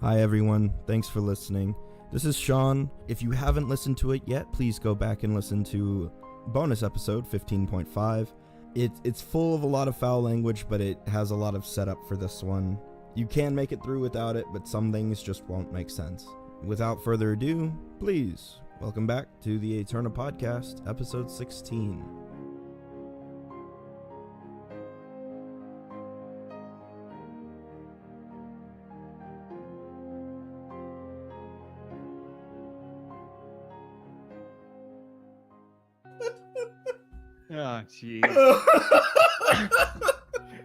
Hi everyone, thanks for listening. This is Sean. If you haven't listened to it yet, please go back and listen to bonus episode 15.5. It's full of a lot of foul language, but it has a lot of setup for this one. You can make it through without it, but some things just won't make sense. Without further ado, please, welcome back to the Eterna Podcast, episode 16. Oh, jeez.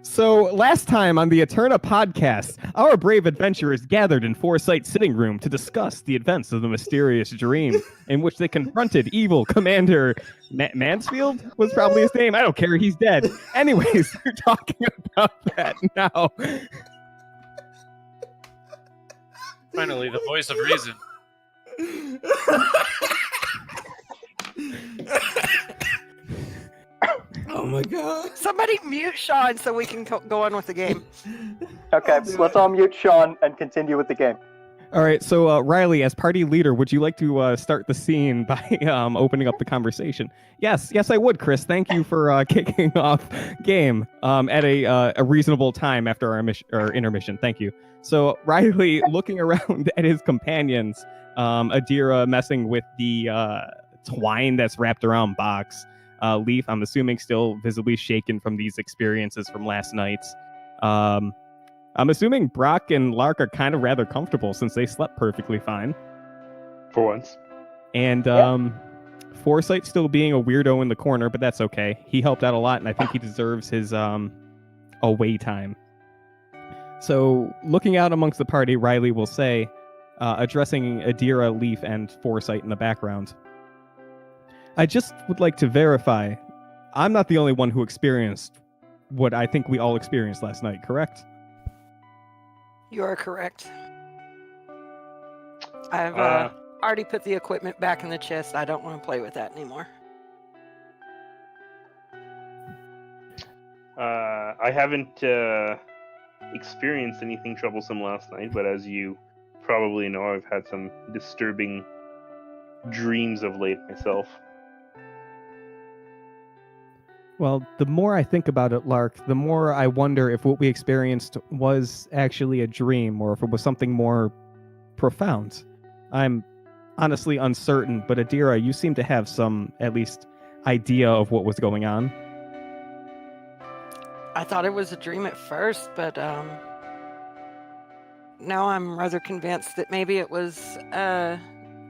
So, last time on the Eterna podcast, our brave adventurers gathered in Foresight's sitting room to discuss the events of the mysterious dream in which they confronted evil Commander Mansfield was probably his name. I don't care. He's dead. Anyways, we're talking about that now. Finally, the voice of reason. Oh my god. Somebody mute Sean so we can go on with the game. Okay, let's all mute Sean and continue with the game. All right, so Riley, as party leader, would you like to start the scene by opening up the conversation? Yes, I would, Chris. Thank you for kicking off game at a reasonable time after our intermission. Thank you. So Riley, looking around at his companions, Adira messing with the twine that's wrapped around Box. Leaf, I'm assuming, still visibly shaken from these experiences from last night. I'm assuming Brock and Lark are kind of rather comfortable since they slept perfectly fine. For once. And Foresight still being a weirdo in the corner, but that's okay. He helped out a lot, and I think he deserves his away time. So, looking out amongst the party, Riley will say, addressing Adira, Leaf, and Foresight in the background, I just would like to verify, I'm not the only one who experienced what I think we all experienced last night, correct? You are correct. I've already put the equipment back in the chest. I don't want to play with that anymore. I haven't experienced anything troublesome last night, but as you probably know, I've had some disturbing dreams of late myself. Well, the more I think about it, Lark, the more I wonder if what we experienced was actually a dream or if it was something more profound. I'm honestly uncertain, but Adira, you seem to have some, at least, idea of what was going on. I thought it was a dream at first, but now I'm rather convinced that maybe it was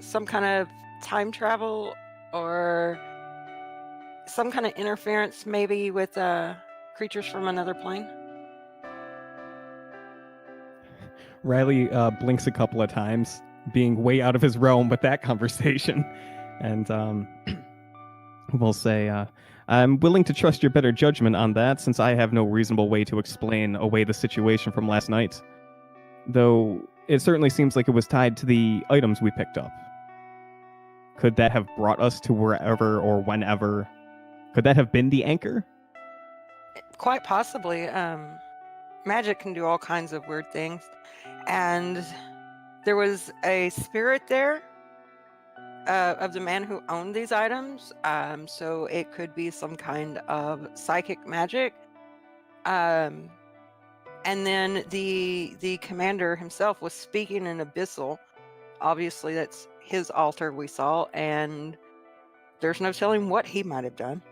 some kind of time travel or some kind of interference maybe with creatures from another plane. Riley blinks a couple of times, being way out of his realm with that conversation. And we'll say, I'm willing to trust your better judgment on that, since I have no reasonable way to explain away the situation from last night. Though it certainly seems like it was tied to the items we picked up. Could that have brought us to wherever or whenever? Could that have been the anchor? Quite possibly. Magic can do all kinds of weird things. And there was a spirit there of the man who owned these items. So it could be some kind of psychic magic. And then the commander himself was speaking in Abyssal. Obviously, that's his altar we saw. And there's no telling what he might have done.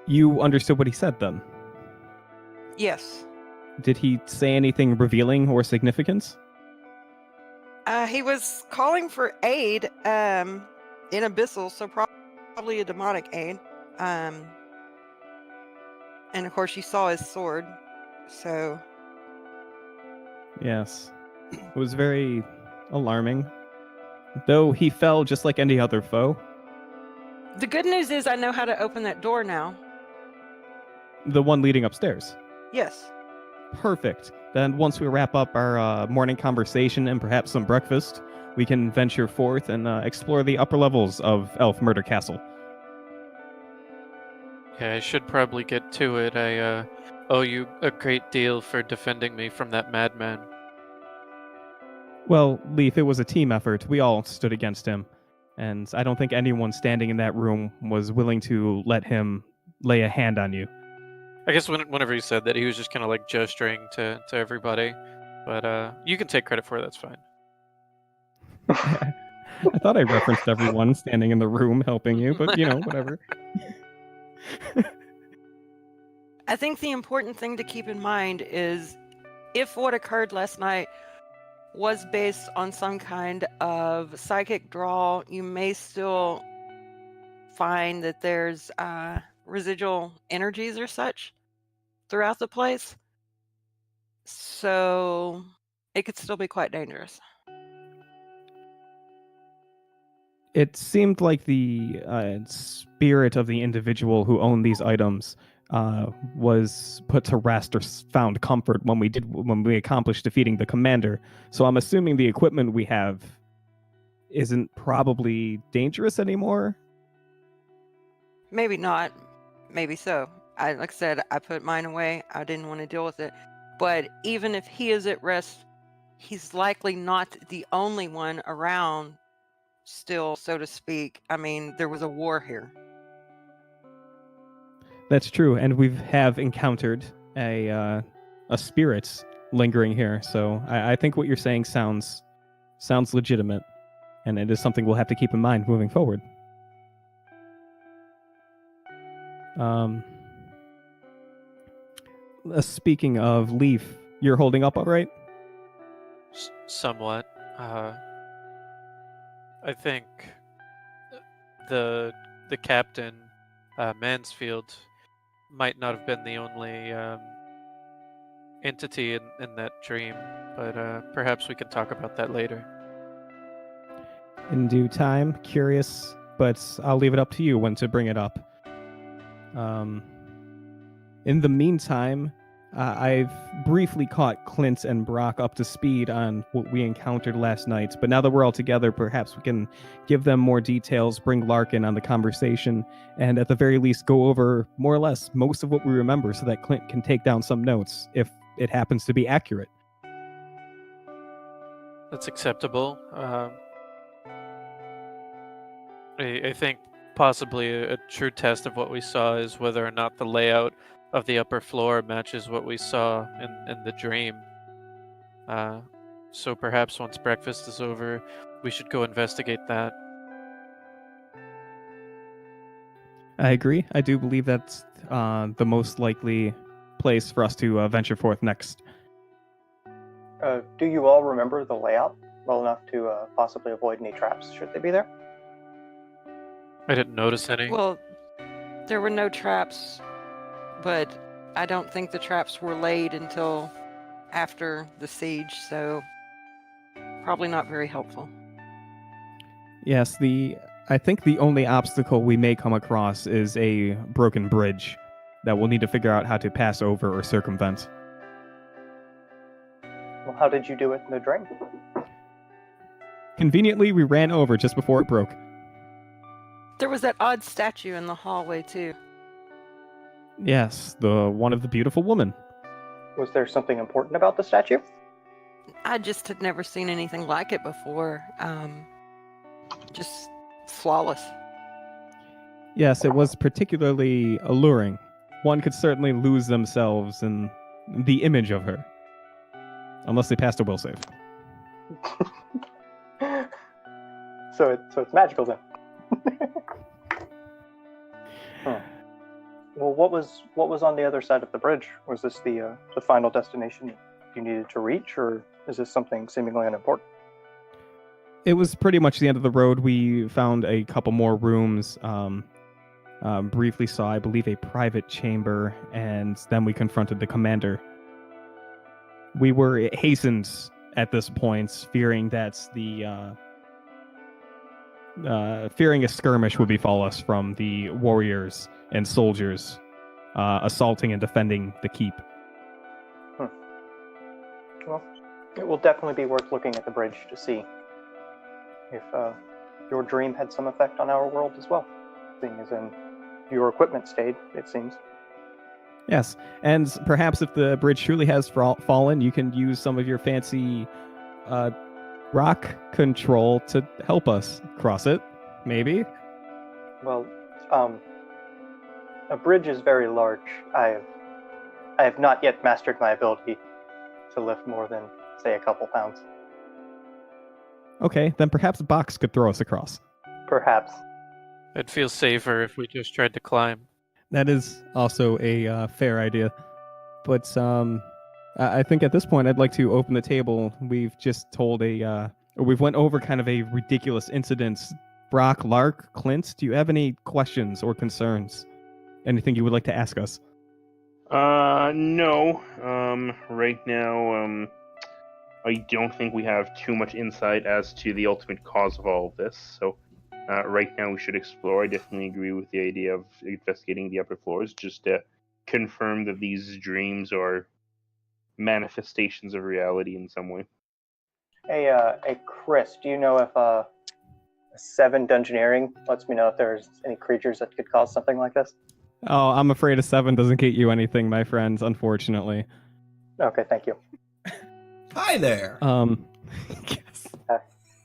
You understood what he said, then? Yes. Did he say anything revealing or significance? He was calling for aid in Abyssal, so probably a demonic aid. And of course, you saw his sword, so... Yes. It was very alarming. Though he fell just like any other foe. The good news is I know how to open that door now. The one leading upstairs. Yes. Perfect. Then once we wrap up our morning conversation and perhaps some breakfast, we can venture forth and explore the upper levels of Elf Murder Castle. Yeah, I should probably get to it. I owe you a great deal for defending me from that madman. Well, Leaf, it was a team effort. We all stood against him. And I don't think anyone standing in that room was willing to let him lay a hand on you. I guess whenever he said that, he was just kind of like gesturing to everybody. But you can take credit for it. That's fine. I thought I referenced everyone standing in the room helping you, but whatever. I think the important thing to keep in mind is if what occurred last night was based on some kind of psychic draw, you may still find that there's residual energies or such throughout the place. So it could still be quite dangerous. It seemed like the spirit of the individual who owned these items was put to rest or found comfort when we accomplished defeating the commander. So I'm assuming the equipment we have isn't probably dangerous anymore. Maybe not. Maybe so. Like I said, I put mine away. I didn't want to deal with it. But even if he is at rest, he's likely not the only one around still, so to speak. I mean, there was a war here. That's true, and we have encountered a spirit lingering here. So I think what you're saying sounds legitimate, and it is something we'll have to keep in mind moving forward. Speaking of Leaf, you're holding up all right? Somewhat. I think the captain, Mansfield, might not have been the only entity in that dream, but perhaps we can talk about that later. In due time. Curious, but I'll leave it up to you when to bring it up. In the meantime, I've briefly caught Clint and Brock up to speed on what we encountered last night, but now that we're all together, perhaps we can give them more details, bring Larkin on the conversation, and at the very least go over more or less most of what we remember so that Clint can take down some notes if it happens to be accurate. That's acceptable. I think possibly a true test of what we saw is whether or not the layout of the upper floor matches what we saw in the dream. So perhaps once breakfast is over, we should go investigate that. I agree. I do believe that's the most likely place for us to venture forth next. Do you all remember the layout well enough to possibly avoid any traps should they be there? I didn't notice any. Well, there were no traps, but I don't think the traps were laid until after the siege, so probably not very helpful. Yes, I think the only obstacle we may come across is a broken bridge that we'll need to figure out how to pass over or circumvent. Well, how did you do it in the dream? Conveniently, we ran over just before it broke. There was that odd statue in the hallway, too. Yes, the one of the beautiful woman. Was there something important about the statue? I just had never seen anything like it before. Just flawless. Yes, it was particularly alluring. One could certainly lose themselves in the image of her. Unless they passed a will save. So it's magical then. Huh. Well, what was on the other side of the bridge? Was this the final destination you needed to reach, or is this something seemingly unimportant? It was pretty much the end of the road. We found a couple more rooms. Briefly saw, I believe, a private chamber, and then we confronted the commander. We were hastened at this point, fearing that fearing a skirmish would befall us from the warriors and soldiers assaulting and defending the keep. Well, it will definitely be worth looking at the bridge to see if your dream had some effect on our world as well, seeing as in your equipment stayed, it seems. Yes, and perhaps if the bridge truly has fallen, you can use some of your fancy rock control to help us cross it, maybe. Well, a bridge is very large. I have not yet mastered my ability to lift more than, say, a couple pounds. Okay, then perhaps Box could throw us across. Perhaps. It'd feel safer if we just tried to climb. That is also a fair idea. But I think at this point I'd like to open the table. We've just told we've went over kind of a ridiculous incident. Brock, Lark, Clint, do you have any questions or concerns? Anything you would like to ask us? No. Right now, I don't think we have too much insight as to the ultimate cause of all of this. So, right now we should explore. I definitely agree with the idea of investigating the upper floors, just to confirm that these dreams are manifestations of reality in some way. Hey, Chris, do you know if 7 dungeoneering lets me know if there's any creatures that could cause something like this? Oh, I'm afraid a 7 doesn't get you anything, my friends, unfortunately. Okay, thank you. Hi there. Yes.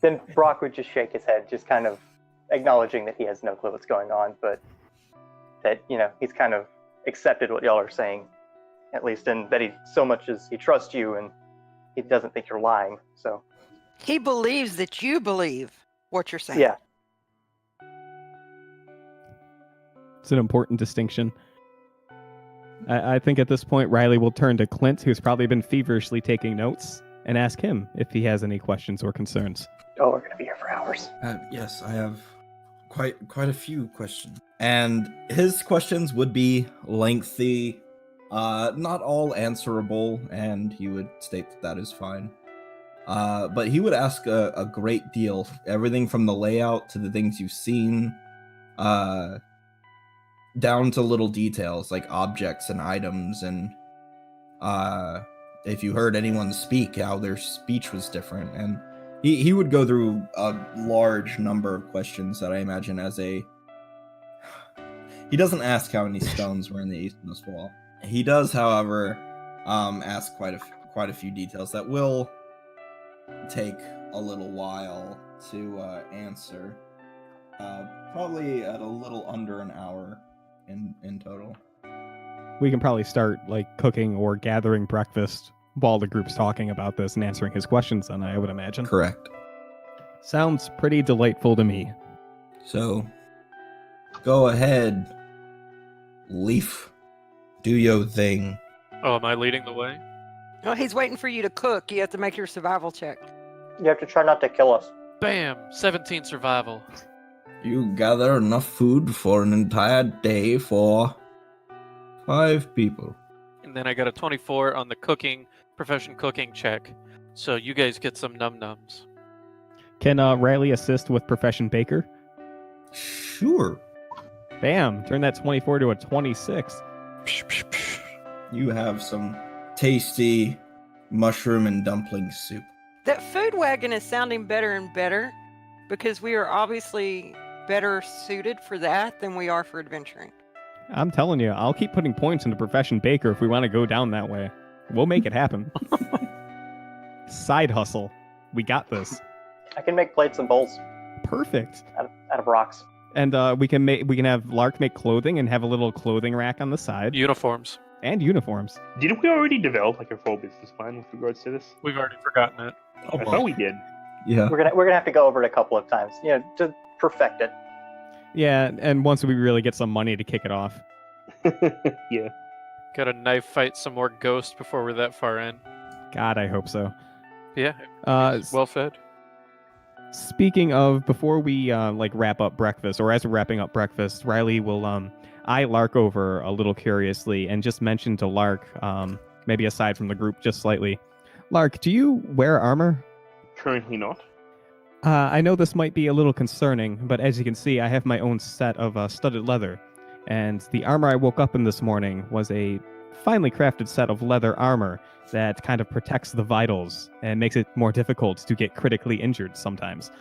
Then Brock would just shake his head, just kind of acknowledging that he has no clue what's going on, but that, he's kind of accepted what y'all are saying, at least, and that he so much as he trusts you and he doesn't think you're lying, so. He believes that you believe what you're saying. Yeah. It's an important distinction. I think at this point, Riley will turn to Clint, who's probably been feverishly taking notes, and ask him if he has any questions or concerns. Oh, we're going to be here for hours. Yes, I have quite a few questions. And his questions would be lengthy, not all answerable, and he would state that is fine. But he would ask a great deal, everything from the layout to the things you've seen, down to little details like objects and items, and if you heard anyone speak, how their speech was different. And he would go through a large number of questions that I imagine as a... He doesn't ask how many stones were in the eastmost wall. He does, however, ask quite a few details that will take a little while to answer. Probably at a little under an hour in total. We can probably start cooking or gathering breakfast while the group's talking about this and answering his questions, then, I would imagine. Correct. Sounds pretty delightful to me. So, go ahead, Leaf. Do your thing. Oh, am I leading the way? No, he's waiting for you to cook. You have to make your survival check. You have to try not to kill us. Bam! 17 survival. You gather enough food for an entire day for 5 people. And then I got a 24 on the profession cooking check. So you guys get some num-nums. Can Riley assist with Profession Baker? Sure. Bam! Turn that 24 to a 26. You have some tasty mushroom and dumpling soup. That food wagon is sounding better and better because we are obviously better suited for that than we are for adventuring. I'm telling you, I'll keep putting points into Profession Baker if we want to go down that way. We'll make it happen. Side hustle. We got this. I can make plates and bowls Perfect. out of rocks. And we can have Lark make clothing and have a little clothing rack on the side. Uniforms. And uniforms. Didn't we already develop a full business plan with regards to this? We've already forgotten it. I thought we did. Yeah. We're gonna have to go over it a couple of times, to perfect it. Yeah, and once we really get some money to kick it off. Yeah. Got to knife fight some more ghosts before we're that far in. God, I hope so. Yeah. S- Well fed. Speaking of, before we wrap up breakfast, or as we're wrapping up breakfast, Riley will eye Lark over a little curiously and just mention to Lark, maybe aside from the group just slightly, Lark, do you wear armor? Currently not. I know this might be a little concerning, but as you can see, I have my own set of studded leather, and the armor I woke up in this morning was a finely crafted set of leather armor that kind of protects the vitals and makes it more difficult to get critically injured sometimes.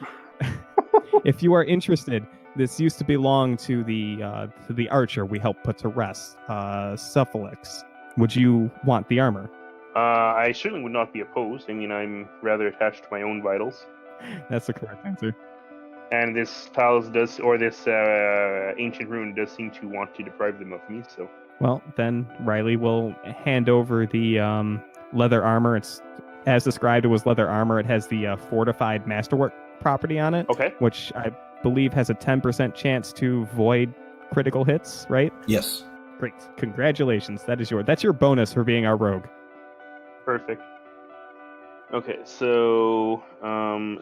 If you are interested, this used to belong to the archer we helped put to rest, Cephalix. Would you want the armor? I certainly would not be opposed. I mean, I'm rather attached to my own vitals. That's the correct answer. And this palace does, or this ancient ruin does seem to want to deprive them of me, so. Well, then Riley will hand over the leather armor. It's as described. It was leather armor. It has the fortified masterwork property on it, Okay. which I believe has a 10% chance to void critical hits. Right? Yes. Great. Congratulations. That's your bonus for being our rogue. Perfect. Okay, so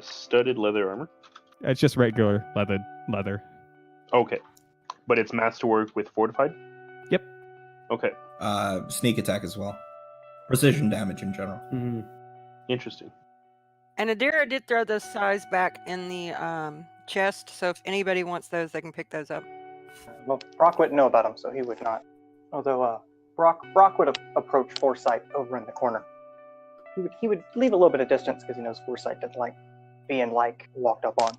studded leather armor. It's just regular leather. Okay, but it's masterwork with fortified. Yep. Okay, Sneak attack as well. Precision damage in general. interesting. And Adira did throw those size back in the chest, so if anybody wants those, they can pick those up. Well, Brock wouldn't know about him, so he would not. Although Brock would approach Foresight over in the corner. He would leave a little bit of distance because he knows Foresight doesn't like being walked up on,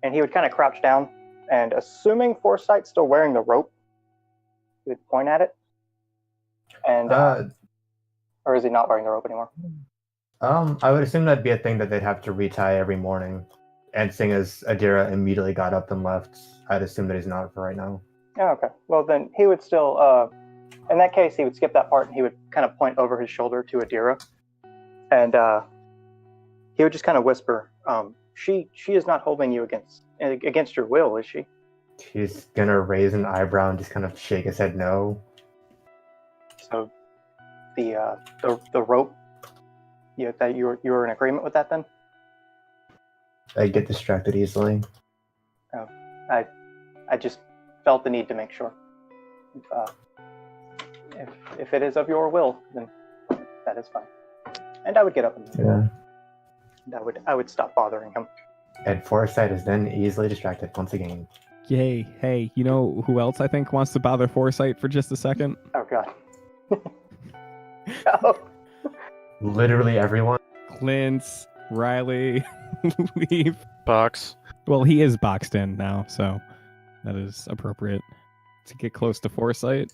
and he would kind of crouch down. And assuming Foresight's still wearing the rope, he would point at it. And or is he not wearing the rope anymore? I would assume that'd be a thing that they'd have to retie every morning. And seeing as Adira immediately got up and left, I'd assume that he's not for right now. Oh, okay. Well, then he would still, in that case, he would skip that part and he would kind of point over his shoulder to Adira. And he would just kind of whisper, she is not holding you against your will, is she? He's gonna raise an eyebrow and just kind of shake his head no. So the rope, that you were in agreement with that then? I get distracted easily. Oh, I just felt the need to make sure. If it is of your will, then that is fine. And I would get up and Yeah. I would stop bothering him. And Foresight is then easily distracted once again. Yay. Hey, you know who else I think wants to bother Foresight for just a second? Oh god. Oh. Literally everyone. Clint, Riley, Leave. Box. Well, he is boxed in now, so that is appropriate to get close to Foresight.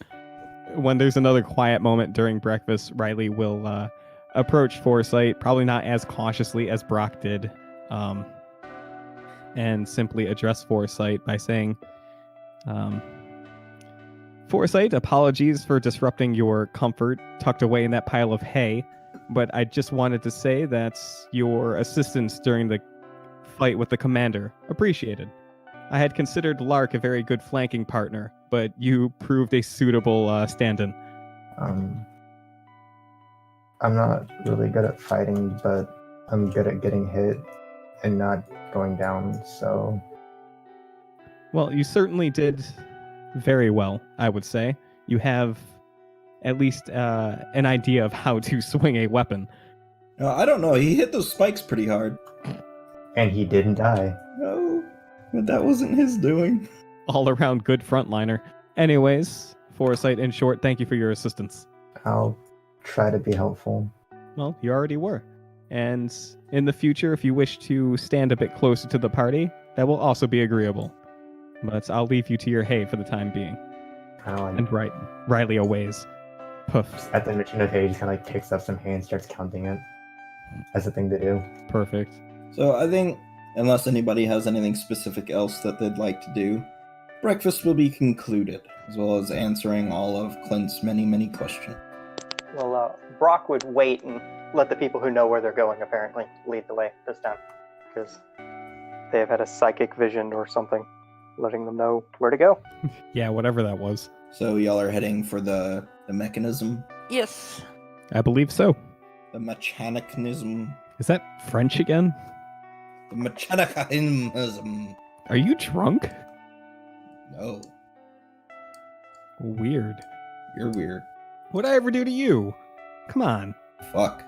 When there's another quiet moment during breakfast, Riley will approach Foresight, probably not as cautiously as Brock did, and simply address Foresight by saying, Foresight, apologies for disrupting your comfort tucked away in that pile of hay, but I just wanted to say that your assistance during the fight with the commander appreciated. I had considered Lark a very good flanking partner, but you proved a suitable stand-in. I'm not really good at fighting, but I'm good at getting hit and not going down, so... Well, you certainly did very well, I would say. You have at least an idea of how to swing a weapon. I don't know. He hit those spikes pretty hard. And he didn't die. No, but that wasn't his doing. All around good frontliner. Anyways, Foresight, in short, thank you for your assistance. I'll try to be helpful. Well, you already were. And in the future, if you wish to stand a bit closer to the party, that will also be agreeable. But I'll leave you to your hay for the time being. And Riley aways. Poof. At the mention of hay, he just kind of picks up some hay and starts counting it. As a thing to do. Perfect. So I think, unless anybody has anything specific else that they'd like to do, breakfast will be concluded, as well as answering all of Clint's many, many questions. Well, Brock would wait and let the people who know where they're going apparently lead the way this time, because they have had a psychic vision or something letting them know where to go. Yeah, whatever that was. So y'all are heading for the mechanism? Yes. I believe so. The mechanicism? Is that French again? The mechanicism. Are you drunk? No. Weird. You're weird. What'd I ever do to you? Come on. Fuck.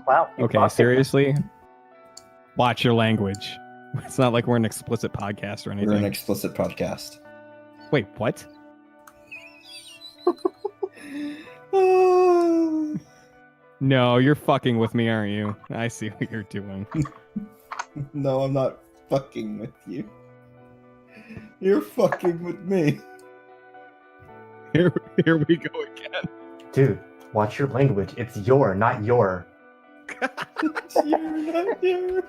Wow. you Okay, boxed it. seriously? Watch your language. It's not like we're an explicit podcast or anything. We're an explicit podcast. Wait, what? No, you're fucking with me, aren't you? I see what you're doing. No, I'm not fucking with you. You're fucking with me. Here we go again. Dude, Watch your language. It's your, not your. You're not there.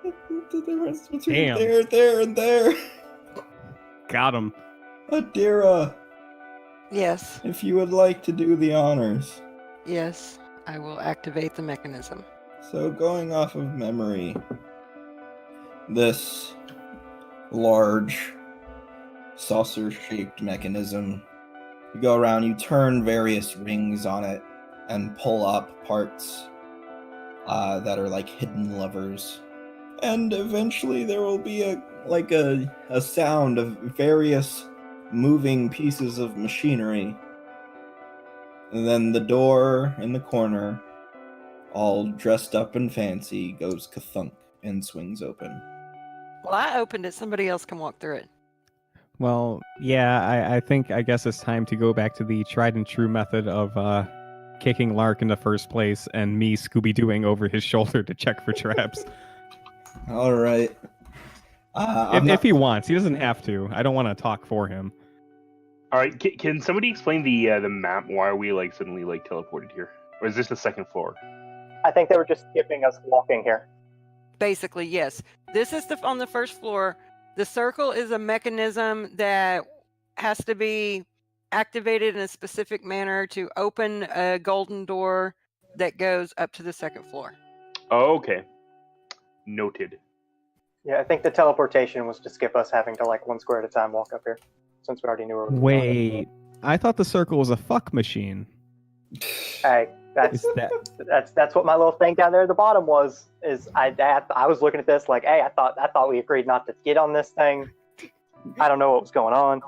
The difference between Damn. there, and there. Got him. Adira, Yes, if you would like to do the honors. yes, I will activate the mechanism. So going off of memory, this large saucer-shaped mechanism, you go around, you turn various rings on it and pull up parts that are like hidden levers. And eventually there will be a sound of various moving pieces of machinery. And then the door in the corner, all dressed up and fancy, goes kathunk and swings open. Well, I opened it. Somebody else can walk through it. Well, yeah, I guess it's time to go back to the tried and true method of kicking Lark in the first place and me Scooby-Dooing over his shoulder to check for traps. All right. If he wants, he doesn't have to. I don't want to talk for him. All right, can somebody explain the map? Why are we suddenly teleported here? Or is this the second floor? I think they were just skipping us walking here. Basically, yes. This is on the first floor. The circle is a mechanism that has to be activated in a specific manner to open a golden door that goes up to the second floor. Oh, okay. Noted. Yeah, I think the teleportation was to skip us having to one square at a time walk up here, since we already knew where we were going. Wait, I thought the circle was a fuck machine. Hey, Is that... that's what my little thing down there at the bottom was. I was looking at this hey, I thought we agreed not to get on this thing. I don't know what was going on.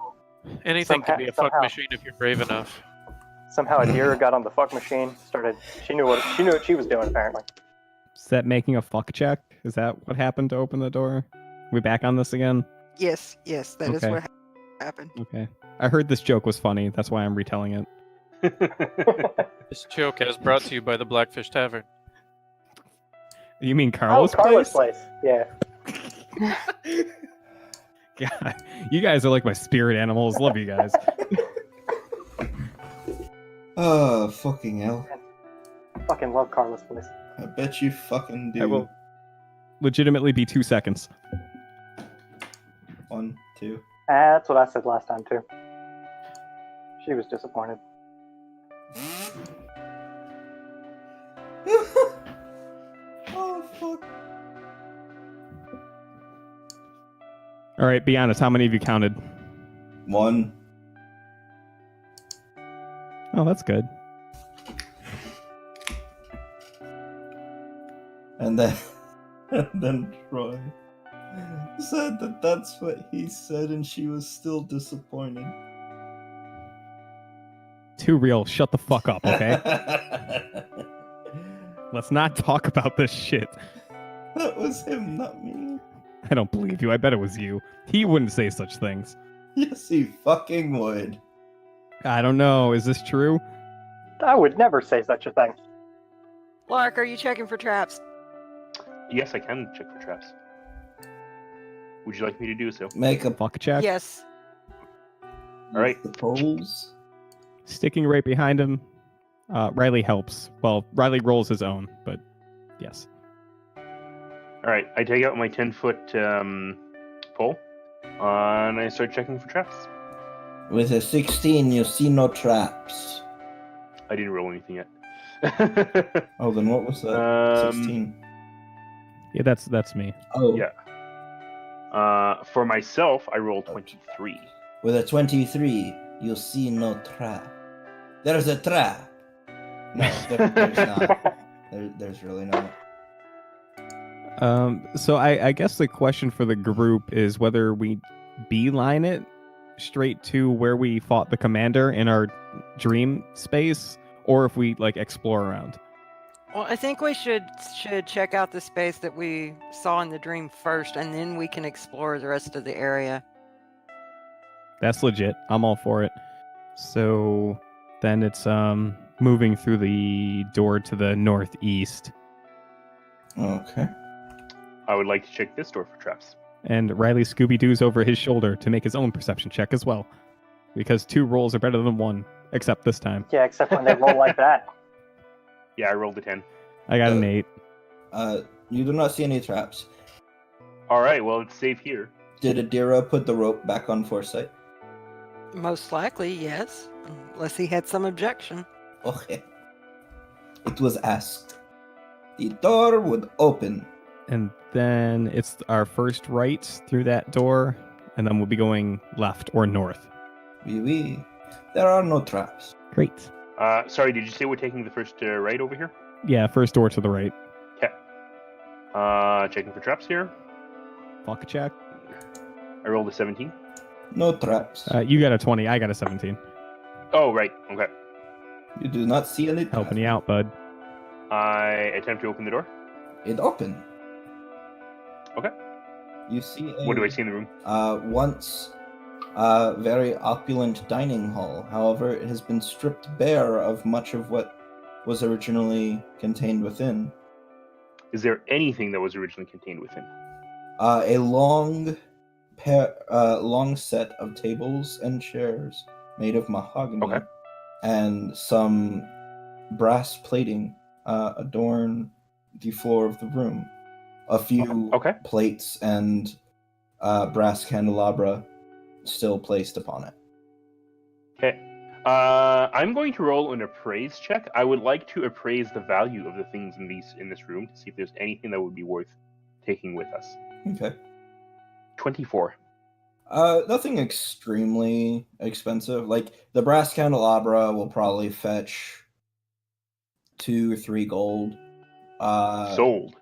Anything can be a fuck machine if you're brave enough. Somehow Adira got on the fuck machine. She knew what she was doing apparently. Is that making a fuck check? Is that what happened to open the door? We back on this again? Yes, that is Okay. what happened. Okay. I heard this joke was funny. That's why I'm retelling it. This joke is brought to you by the Blackfish Tavern. You mean Carlos' Carlos' place? Yeah. God, you guys are like my spirit animals. Love you guys. Oh, fucking hell. Fucking love Carlos' place. I bet you fucking do. I will legitimately be 2 seconds. 1, 2. That's what I said last time too. She was disappointed. Oh, fuck. All right, be honest. How many of you counted? 1. Oh, that's good. And then Troy said that's what he said, and she was still disappointed. Too real. Shut the fuck up, okay? Let's not talk about this shit. That was him, not me. I don't believe you. I bet it was you. He wouldn't say such things. Yes, he fucking would. I don't know. Is this true? I would never say such a thing. Lark, are you checking for traps? Yes, I can check for traps. Would you like me to do so? Make a Fuck check. Yes. All right. the poles. Sticking right behind him. Riley helps. Well, Riley rolls his own, but yes. All right, I take out my 10-foot pole, and I start checking for traps. With a 16, you see no traps. I didn't roll anything yet. Oh, then what was that? 16. Yeah, that's me. Oh, Yeah. For myself, I rolled 23. With a 23, you see no trap. There's a trap. No, there's not. There's really not. So I guess the question for the group is whether we beeline it straight to where we fought the commander in our dream space, or if we explore around. Well, I think we should check out the space that we saw in the dream first, and then we can explore the rest of the area. That's legit. I'm all for it. So then it's moving through the door to the northeast. Okay. I would like to check this door for traps. And Riley Scooby-Doo's over his shoulder to make his own perception check as well. because 2 rolls are better than 1, except this time. Yeah, except when they roll like that. Yeah, I rolled a 10. I got an 8. You do not see any traps. All right, well, it's safe here. Did Adira put the rope back on Foresight? Most likely, yes. Unless he had some objection. Okay. It was asked. The door would open. And then it's our first right through that door, and then we'll be going left or north. Oui. There are no traps. Great. Sorry, did you say we're taking the first right over here? Yeah, first door to the right. Okay. Checking for traps here. Fuck a check. I rolled a 17. No traps. You got a 20. I got a 17. Oh, right. Okay. You do not see any traps. Helping you out, bud. I attempt to open the door. It opened. Okay. You see a... What do I see in the room? Once very opulent dining hall. However, it has been stripped bare of much of what was originally contained within. Is there anything that was originally contained within? A long set of tables and chairs made of mahogany, Okay. and some brass plating adorn the floor of the room. A few Okay. plates and brass candelabra still placed upon it. Okay. I'm going to roll an appraise check. I would like to appraise the value of the things in this room to see if there's anything that would be worth taking with us. Okay. 24. Nothing extremely expensive. Like, the brass candelabra will probably fetch 2 or 3 gold. Sold.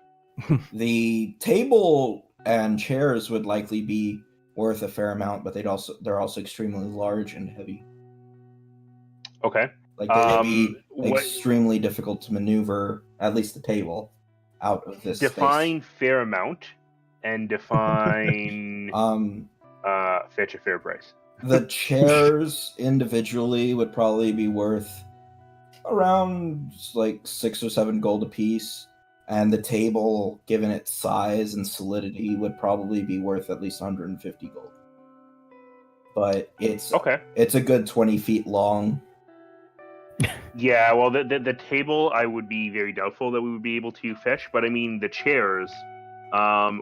The table and chairs would likely be worth a fair amount, but they're also extremely large and heavy. Okay. Like, they would be what- extremely difficult to maneuver, at least the table, out of this Define fair amount and define space. fetch a fair price. The chairs individually would probably be worth around like 6 or 7 gold apiece, and the table, given its size and solidity, would probably be worth at least 150 gold. But it's a good 20 feet long. Yeah, well, the table I would be very doubtful that we would be able to fetch, but I mean the chairs.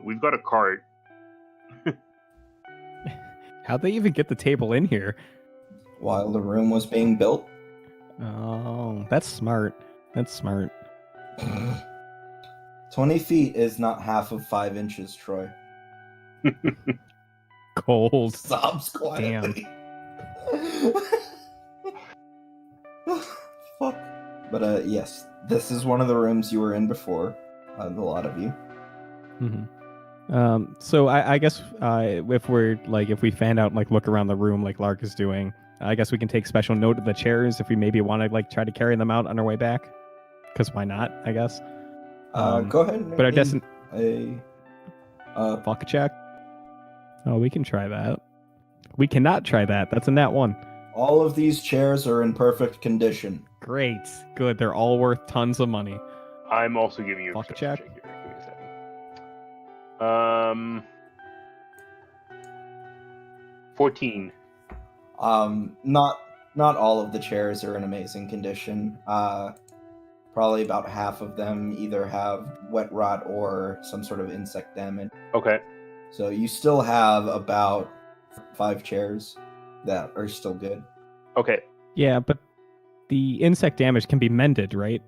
We've got a cart. How'd they even get the table in here? While the room was being built. Oh, that's smart. That's smart. 20 feet is not half of 5 inches, Troy. Cold. Sobs quietly. Fuck. But yes, this is one of the rooms you were in before. A lot of you. Mm-hmm. So I guess if we fan out, look around the room like Lark is doing, I guess we can take special note of the chairs if we maybe want to try to carry them out on our way back. Because why not? I guess. Go ahead and make but I guess a fuck check. Oh, we can try that. We cannot try that. That's a nat 1. All of these chairs are in perfect condition. Great. Good. They're all worth tons of money. I'm also giving you a Fuck perception check. check here. Give me a second. 14. Not all of the chairs are in amazing condition. Probably about half of them either have wet rot or some sort of insect damage. Okay. So you still have about 5 chairs that are still good. Okay. Yeah, but the insect damage can be mended, right?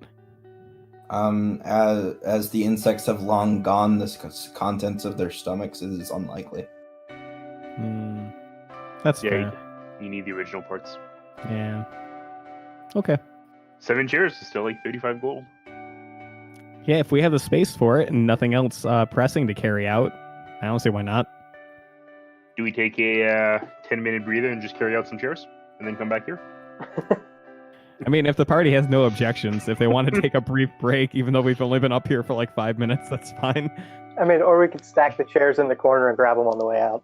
As the insects have long gone, the contents of their stomachs is unlikely. That's Yeah, fair. you need the original parts. Yeah. Okay. 7 chairs is still like 35 gold. Yeah, if we have the space for it and nothing else pressing to carry out, I don't see why not. Do we take a 10-minute breather and just carry out some chairs and then come back here? I mean, if the party has no objections, if they want to take a brief break, even though we've only been up here for like 5 minutes, that's fine. I mean, or we could stack the chairs in the corner and grab them on the way out.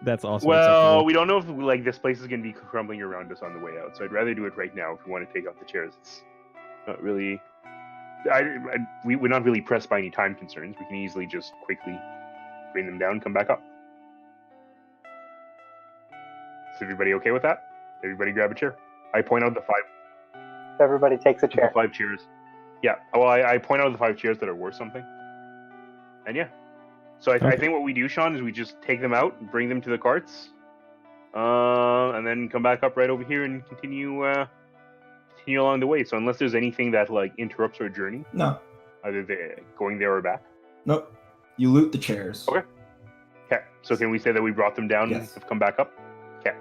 That's also Well, acceptable. we don't know if this place is going to be crumbling around us on the way out, so I'd rather do it right now if we want to take out the chairs. It's not really... we're not really pressed by any time concerns. We can easily just quickly bring them down, come back up. everybody okay with that? Everybody grab a chair. I point out the Everybody takes a chair. 5 chairs. Yeah. Well, I point out the 5 chairs that are worth something. And yeah. So I Okay. think what we do, Sean, is we just take them out, bring them to the carts, and then come back up right over here and continue along the way. So unless there's anything that like interrupts our journey, No. either going there or back. Nope. You loot the chairs. Okay. Okay. So can we say that we brought them down and Yes. have come back up? Okay.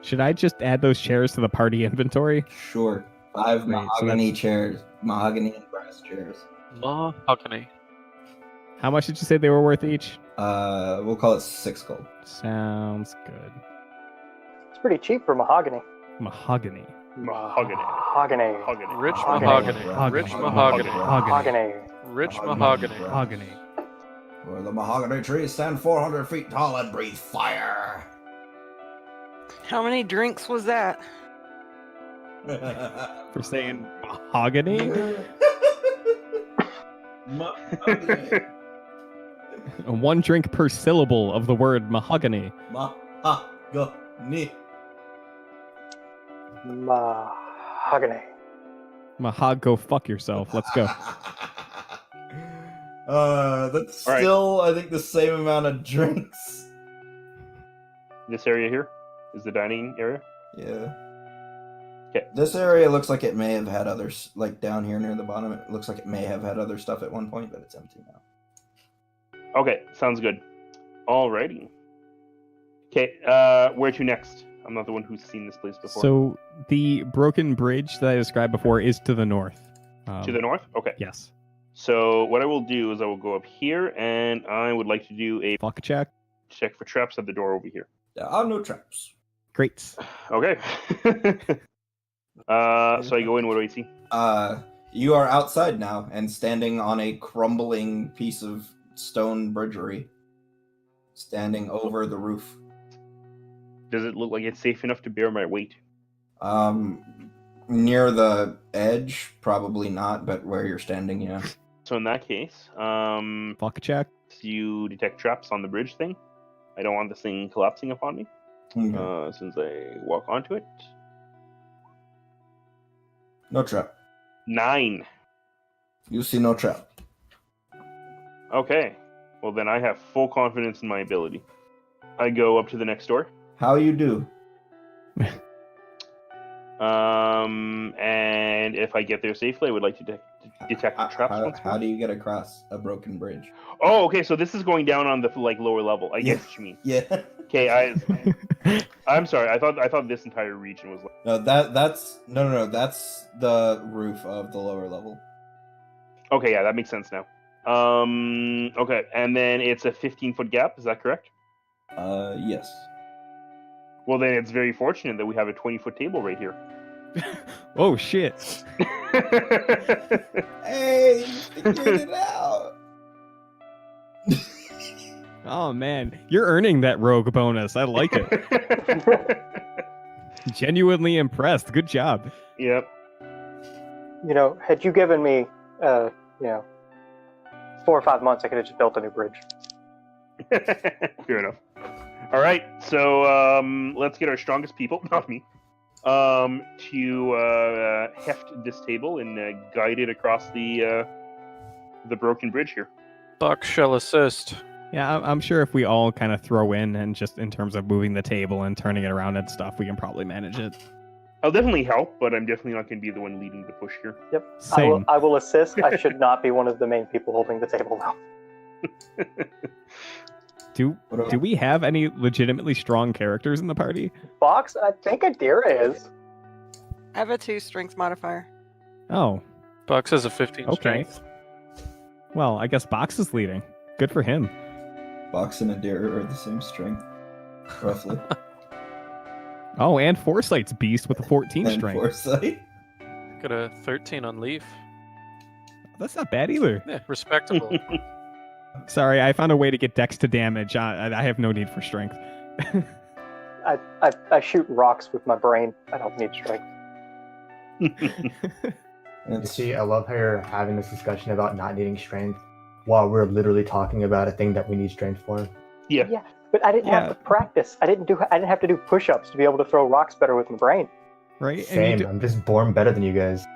Should I just add those chairs to the party inventory? Sure. 5 Wait, so mahogany chairs. Mahogany and brass chairs. Mahogany. How much did you say they were worth each? We'll call it 6 gold. Sounds good. It's pretty cheap for mahogany. Mahogany. Mahogany. Mahogany. Mahogany. Rich Mahogany. mahogany. Rich mahogany. Mahogany. Rich mahogany. Mahogany. Where the mahogany trees stand 400 feet tall and breathe fire. How many drinks was that? For saying mahogany? Mahogany. 1 drink per syllable of the word mahogany. Mahogany. Mahogany. Mahog, go fuck yourself. Let's go. That's All right. still, I think, the same amount of drinks. This area here is the dining area. Yeah. Okay. This area looks like it may have had others, like down here near the bottom. It looks like it may have had other stuff at one point, but it's empty now. Okay, sounds good. Alrighty. Okay, where to next? I'm not the one who's seen this place before. So the broken bridge that I described before is to the north. To the north? Okay. Yes. So what I will do is I will go up here, and I would like to do a Fuck check. check for traps at the door over here. There are no traps. Great. Okay. So I go in, what do I see? You are outside now and standing on a crumbling piece of stone bridgery, standing over the roof. Does it look like it's safe enough to bear my weight? Near the edge, probably not, but where you're standing, yeah. So in that case, Fuck check. you detect traps on the bridge thing. I don't want this thing collapsing upon me. Okay. Since I walk onto it. No trap. 9. You see no trap. Okay. Well, then I have full confidence in my ability. I go up to the next door. How you do? And if I get there safely, I would like to detect the traps once How more. do you get across a broken bridge? Oh, okay. So this is going down on the lower level. I get what you mean. Yeah. Okay, I'm sorry. I thought this entire region was. No, that's no. That's the roof of the lower level. Okay, yeah, that makes sense now. Okay, and then it's a 15-foot gap. Is that correct? Yes. Well, then it's very fortunate that we have a 20-foot table right here. Oh shit. Hey, you figured it out. Oh man, you're earning that rogue bonus. I like it. Genuinely impressed. Good job. Yep. Had you given me, 4 or 5 months, I could have just built a new bridge. Fair enough. All right, so let's get our strongest people, not me, to heft this table and guide it across the broken bridge here. Buck shall assist. Yeah, I'm sure if we all kind of throw in and just in terms of moving the table and turning it around and stuff, we can probably manage it. I'll definitely help, but I'm definitely not going to be the one leading the push here. Yep. Same. I will assist. I should not be one of the main people holding the table though. Do we have any legitimately strong characters in the party? Box, I think Adira is. I have a 2 strength modifier. Oh, Bucks has a 15 okay. strength. Well, I guess Box is leading. Good for him. Box and Adira are the same strength, roughly. Oh, and Foresight's beast with a 14 And strength. Foresight. Got a 13 on Leaf. That's not bad either. Yeah, respectable. Sorry, I found a way to get dex to damage. I have no need for strength. I shoot rocks with my brain. I don't need strength. You see, I love how you're having this discussion about not needing strength while we're literally talking about a thing that we need strength for. Yeah. Yeah. But I didn't have to practice. I didn't have to do push-ups to be able to throw rocks better with my brain. Right? Same. I'm just born better than you guys.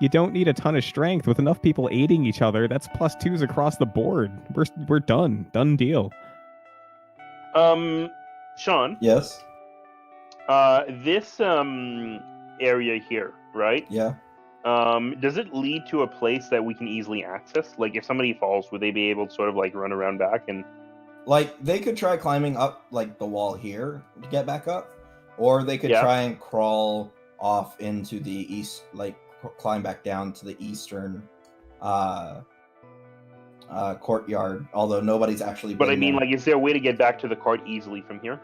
You don't need a ton of strength. With enough people aiding each other, that's +2s across the board. We're done. Done deal. Sean. Yes. This area here, right? Yeah. Does it lead to a place that we can easily access? Like, if somebody falls, would they be able to sort of like run around back and? Like, they could try climbing up like the wall here to get back up, or they could try and crawl off into the east, like climb back down to the eastern courtyard. Although nobody's actually. But I mean, like, is there a way to get back to the cart easily from here?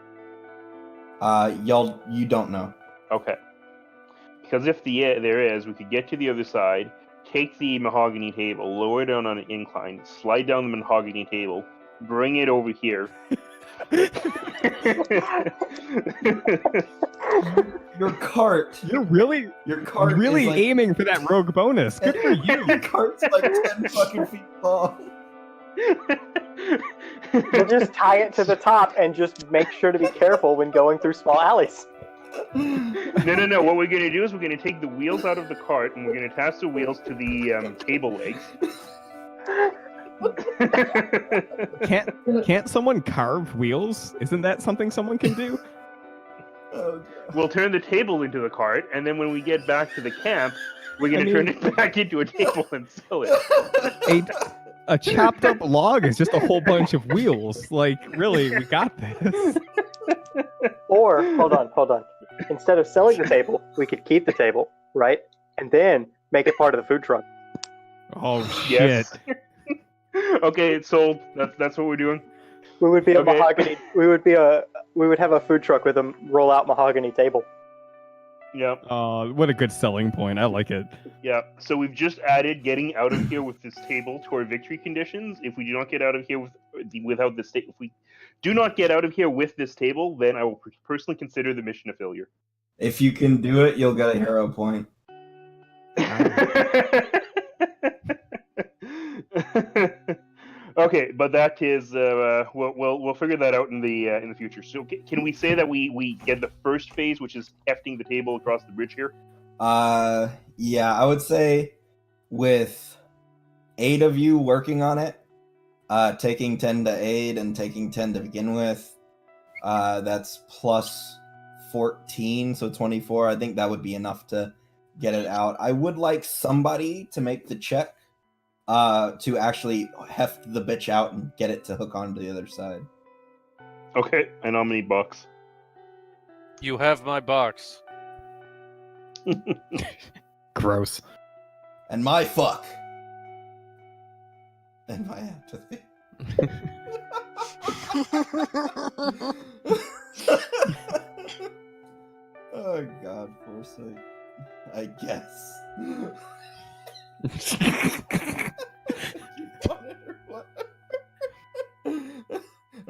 You don't know. Okay. Because if there is, we could get to the other side, take the mahogany table, lower it down on an incline, slide down the mahogany table, bring it over here. Your cart. Your cart really is, like, aiming for that rogue bonus. Good for you. Your cart's like 10 fucking feet long. We'll just tie it to the top and just make sure to be careful when going through small alleys. No. What we're going to do is we're going to take the wheels out of the cart and we're going to attach the wheels to the table legs. Can't someone carve wheels? Isn't that something someone can do? Oh, we'll turn the table into the cart, and then when we get back to the camp, we're going to turn it back into a table and sell it. A chopped up log is just a whole bunch of wheels. Like, really, we got this. Or, hold on. Instead of selling the table, we could keep the table, right? And then make it part of the food truck. Oh, Yes. shit. Okay, it's sold. That's what we're doing. We would be a mahogany. We would have a food truck with a roll-out mahogany table. Yeah. What a good selling point. I like it. Yeah. So we've just added getting out of here with this table to our victory conditions. If we do not get out of here without this if we do not get out of here with this table, then I will personally consider the mission a failure. If you can do it, you'll get a hero point. Okay, but that is we'll figure that out in the future. So can we say that we get the first phase, which is hefting the table across the bridge here? Yeah, I would say with 8 of you working on it, taking 10 to aid and taking 10 to begin with, that's plus 14, so 24. I think that would be enough to get it out. I would like somebody to make the check to actually heft the bitch out and get it to hook onto the other side. Okay, and how many bucks? You have my box. Gross. And my fuck. And my apathy. Oh God, foresight. I guess.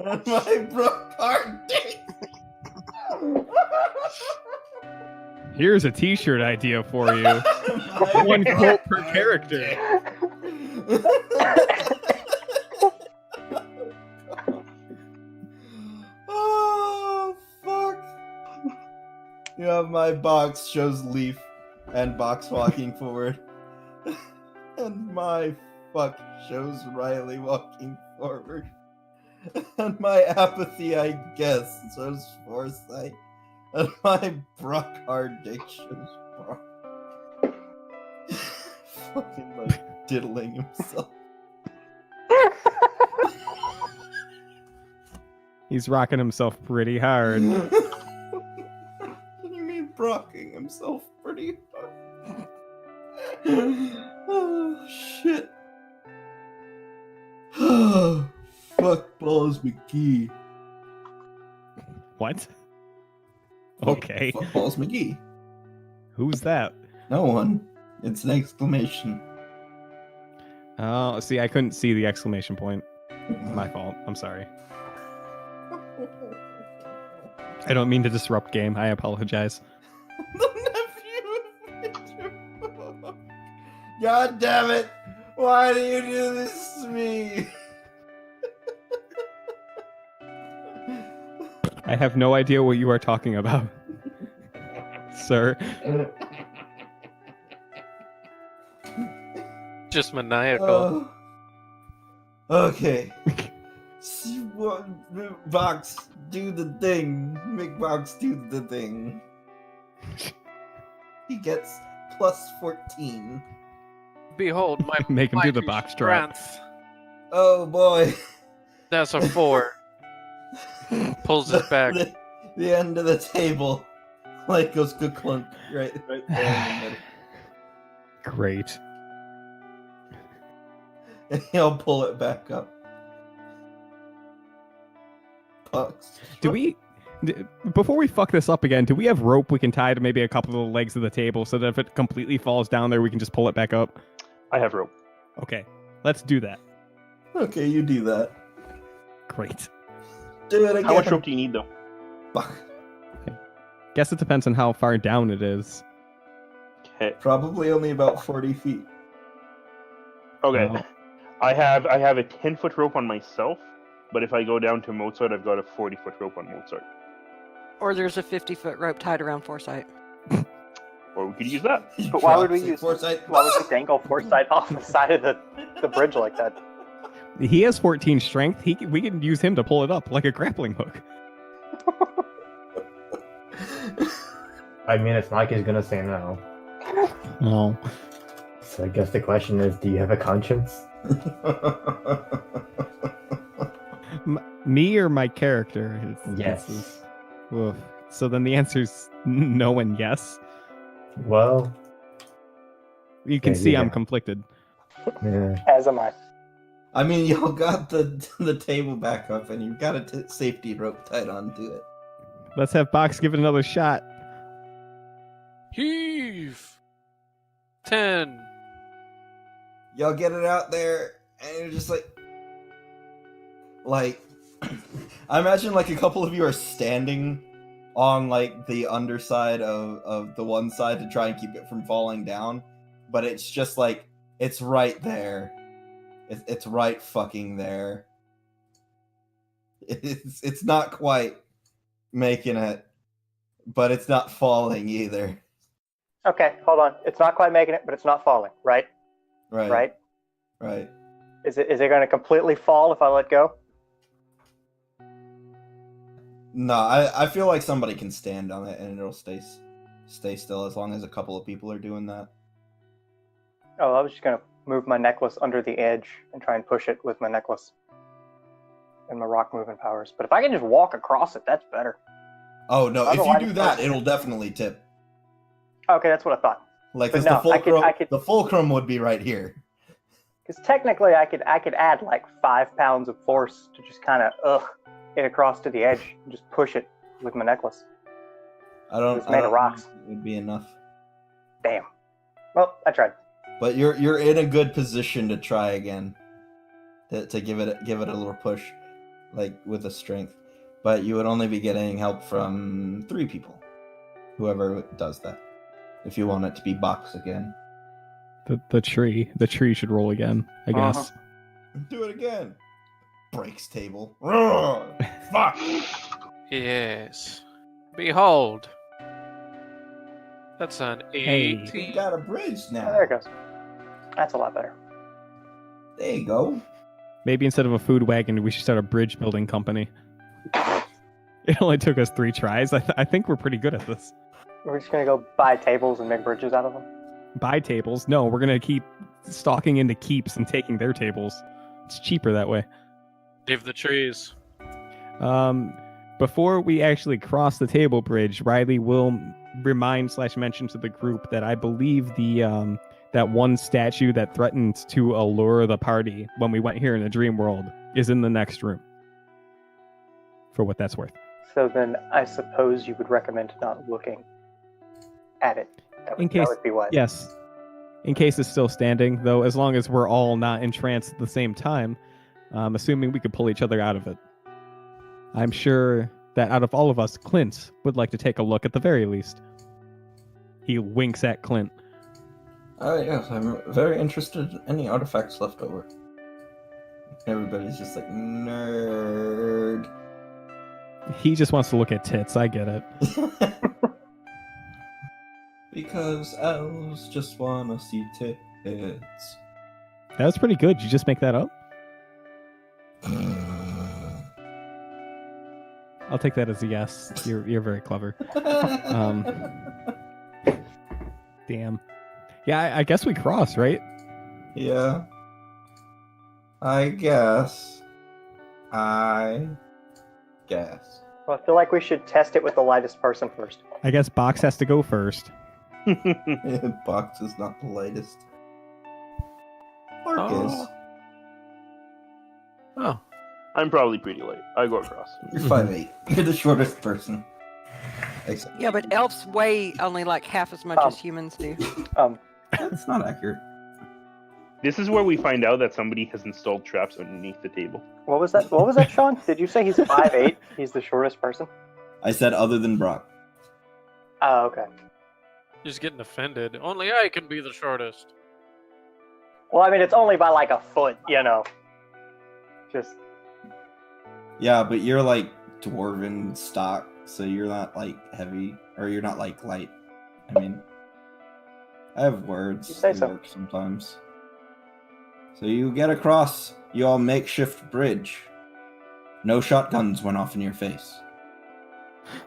And my broke heart dick. Here's a t-shirt idea for you. One quote per character. Oh, fuck. You have my box shows Leaf and Box walking forward. And my fuck shows Riley walking forward. And my apathy, I guess, shows foresight. And my Brock hard dick shows Brock. Fucking like diddling himself. He's rocking himself pretty hard. What do you mean brocking himself pretty hard? Oh, shit. Fuck Balls McGee. What? Okay. Fuck Balls McGee. Who's that? No one. It's an exclamation. Oh, see, I couldn't see the exclamation point. My fault. I'm sorry. I don't mean to disrupt game. I apologize. The nephew. God damn it! Why do you do this to me? I have no idea what you are talking about, sir. Just maniacal. Okay. Box, do the thing. Make Box do the thing. He gets plus 14. Behold, my Make him do the mighty box drop. strength. Oh boy. That's a 4. Pulls it back. The end of the table. Like goes good clunk right there in the middle. Great. And he'll pull it back up. Box. Before we fuck this up again, do we have rope we can tie to maybe a couple of the legs of the table so that if it completely falls down there, we can just pull it back up? I have rope. Okay, let's do that. Okay, you do that. Great. Do it again. How much rope do you need, though? Fuck. Guess it depends on how far down it is. Okay. Probably only about 40 feet. Okay. Wow. I have a 10-foot rope on myself, but if I go down to Mozart, I've got a 40-foot rope on Mozart. Or there's a 50-foot rope tied around Foresight. Or we could use that. But why would we Drops it. use Foresight? Why would we dangle Foresight off the side of the bridge like that? He has 14 strength. We can use him to pull it up like a grappling hook. I mean, it's not like he's gonna say no. No. So I guess the question is, do you have a conscience? Me or my character? Yes. Oof. So then the answer's no and yes. Well, You can Yeah, see yeah. I'm conflicted. yeah. As am I. I mean, y'all got the table back up, and you've got a safety rope tied onto it. Let's have Box give it another shot. Heave. 10. Y'all get it out there, and you're just like, I imagine like a couple of you are standing on like the underside of the one side to try and keep it from falling down, but it's just like it's right there. It's right fucking there. It's not quite making it, but it's not falling either. Okay, hold on. It's not quite making it, but it's not falling, right? Right. Right? Is it going to completely fall if I let go? No, I feel like somebody can stand on it and it'll stay still as long as a couple of people are doing that. Oh, I was just going to move my necklace under the edge and try and push it with my necklace and my rock moving powers. But if I can just walk across it, that's better. Oh no, if Otherwise- you do that, it'll definitely tip. Okay, that's what I thought. Like, But because no, the fulcrum would be right here. Because technically, I could add like 5 pounds of force to just kind of get across to the edge and just push it with my necklace. It's made of rocks. It would be enough. Damn. Well, I tried. But you're in a good position to try again, to give it a little push, like with the strength. But you would only be getting help from 3 people, whoever does that. If you want it to be Box again, The tree should roll again, I guess. do it again. Breaks table. Fuck. Yes. Behold. That's an Hey. 18. We got a bridge Oh, now. there it goes. That's a lot better. There you go. Maybe instead of a food wagon, we should start a bridge building company. It only took us 3 tries. I think we're pretty good at this. We're just going to go buy tables and make bridges out of them. Buy tables? No, we're gonna keep stalking into keeps and taking their tables. It's cheaper that way. Save the trees. Before we actually cross the table bridge, Riley will remind/mention to the group that I believe the that one statue that threatened to allure the party when we went here in the dream world is in the next room. For what that's worth. So then I suppose you would recommend not looking at it. That would be wise. Yes. In case it's still standing, though, as long as we're all not entranced at the same time, assuming we could pull each other out of it. I'm sure that out of all of us, Clint would like to take a look at the very least. He winks at Clint. Yes, I'm very interested in any artifacts left over. Everybody's just like, nerd. He just wants to look at tits. I get it. Because elves just wanna see tits. That was pretty good. Did you just make that up? I'll take that as a yes. You're very clever. Damn. Yeah, I guess we cross, right? Yeah. I guess. Well, I feel like we should test it with the lightest person first. I guess Box has to go first. Box is not the lightest. Mark is. Oh. I'm probably pretty light. I go across. You're 5'8". You're the shortest person. Except Yeah, but elves weigh only like half as much as humans do. that's not accurate. This is where we find out that somebody has installed traps underneath the table. What was that? What was that, Sean? Did you say he's 5'8"? He's the shortest person? I said other than Brock. Oh, okay. He's getting offended. Only I can be the shortest. Well, I mean, it's only by like a foot, you know. Just Yeah, but you're like dwarven stock, so you're not like heavy, or you're not like light. I mean, I have words. You say that so. work sometimes. So you get across your makeshift bridge. No shotguns went off in your face.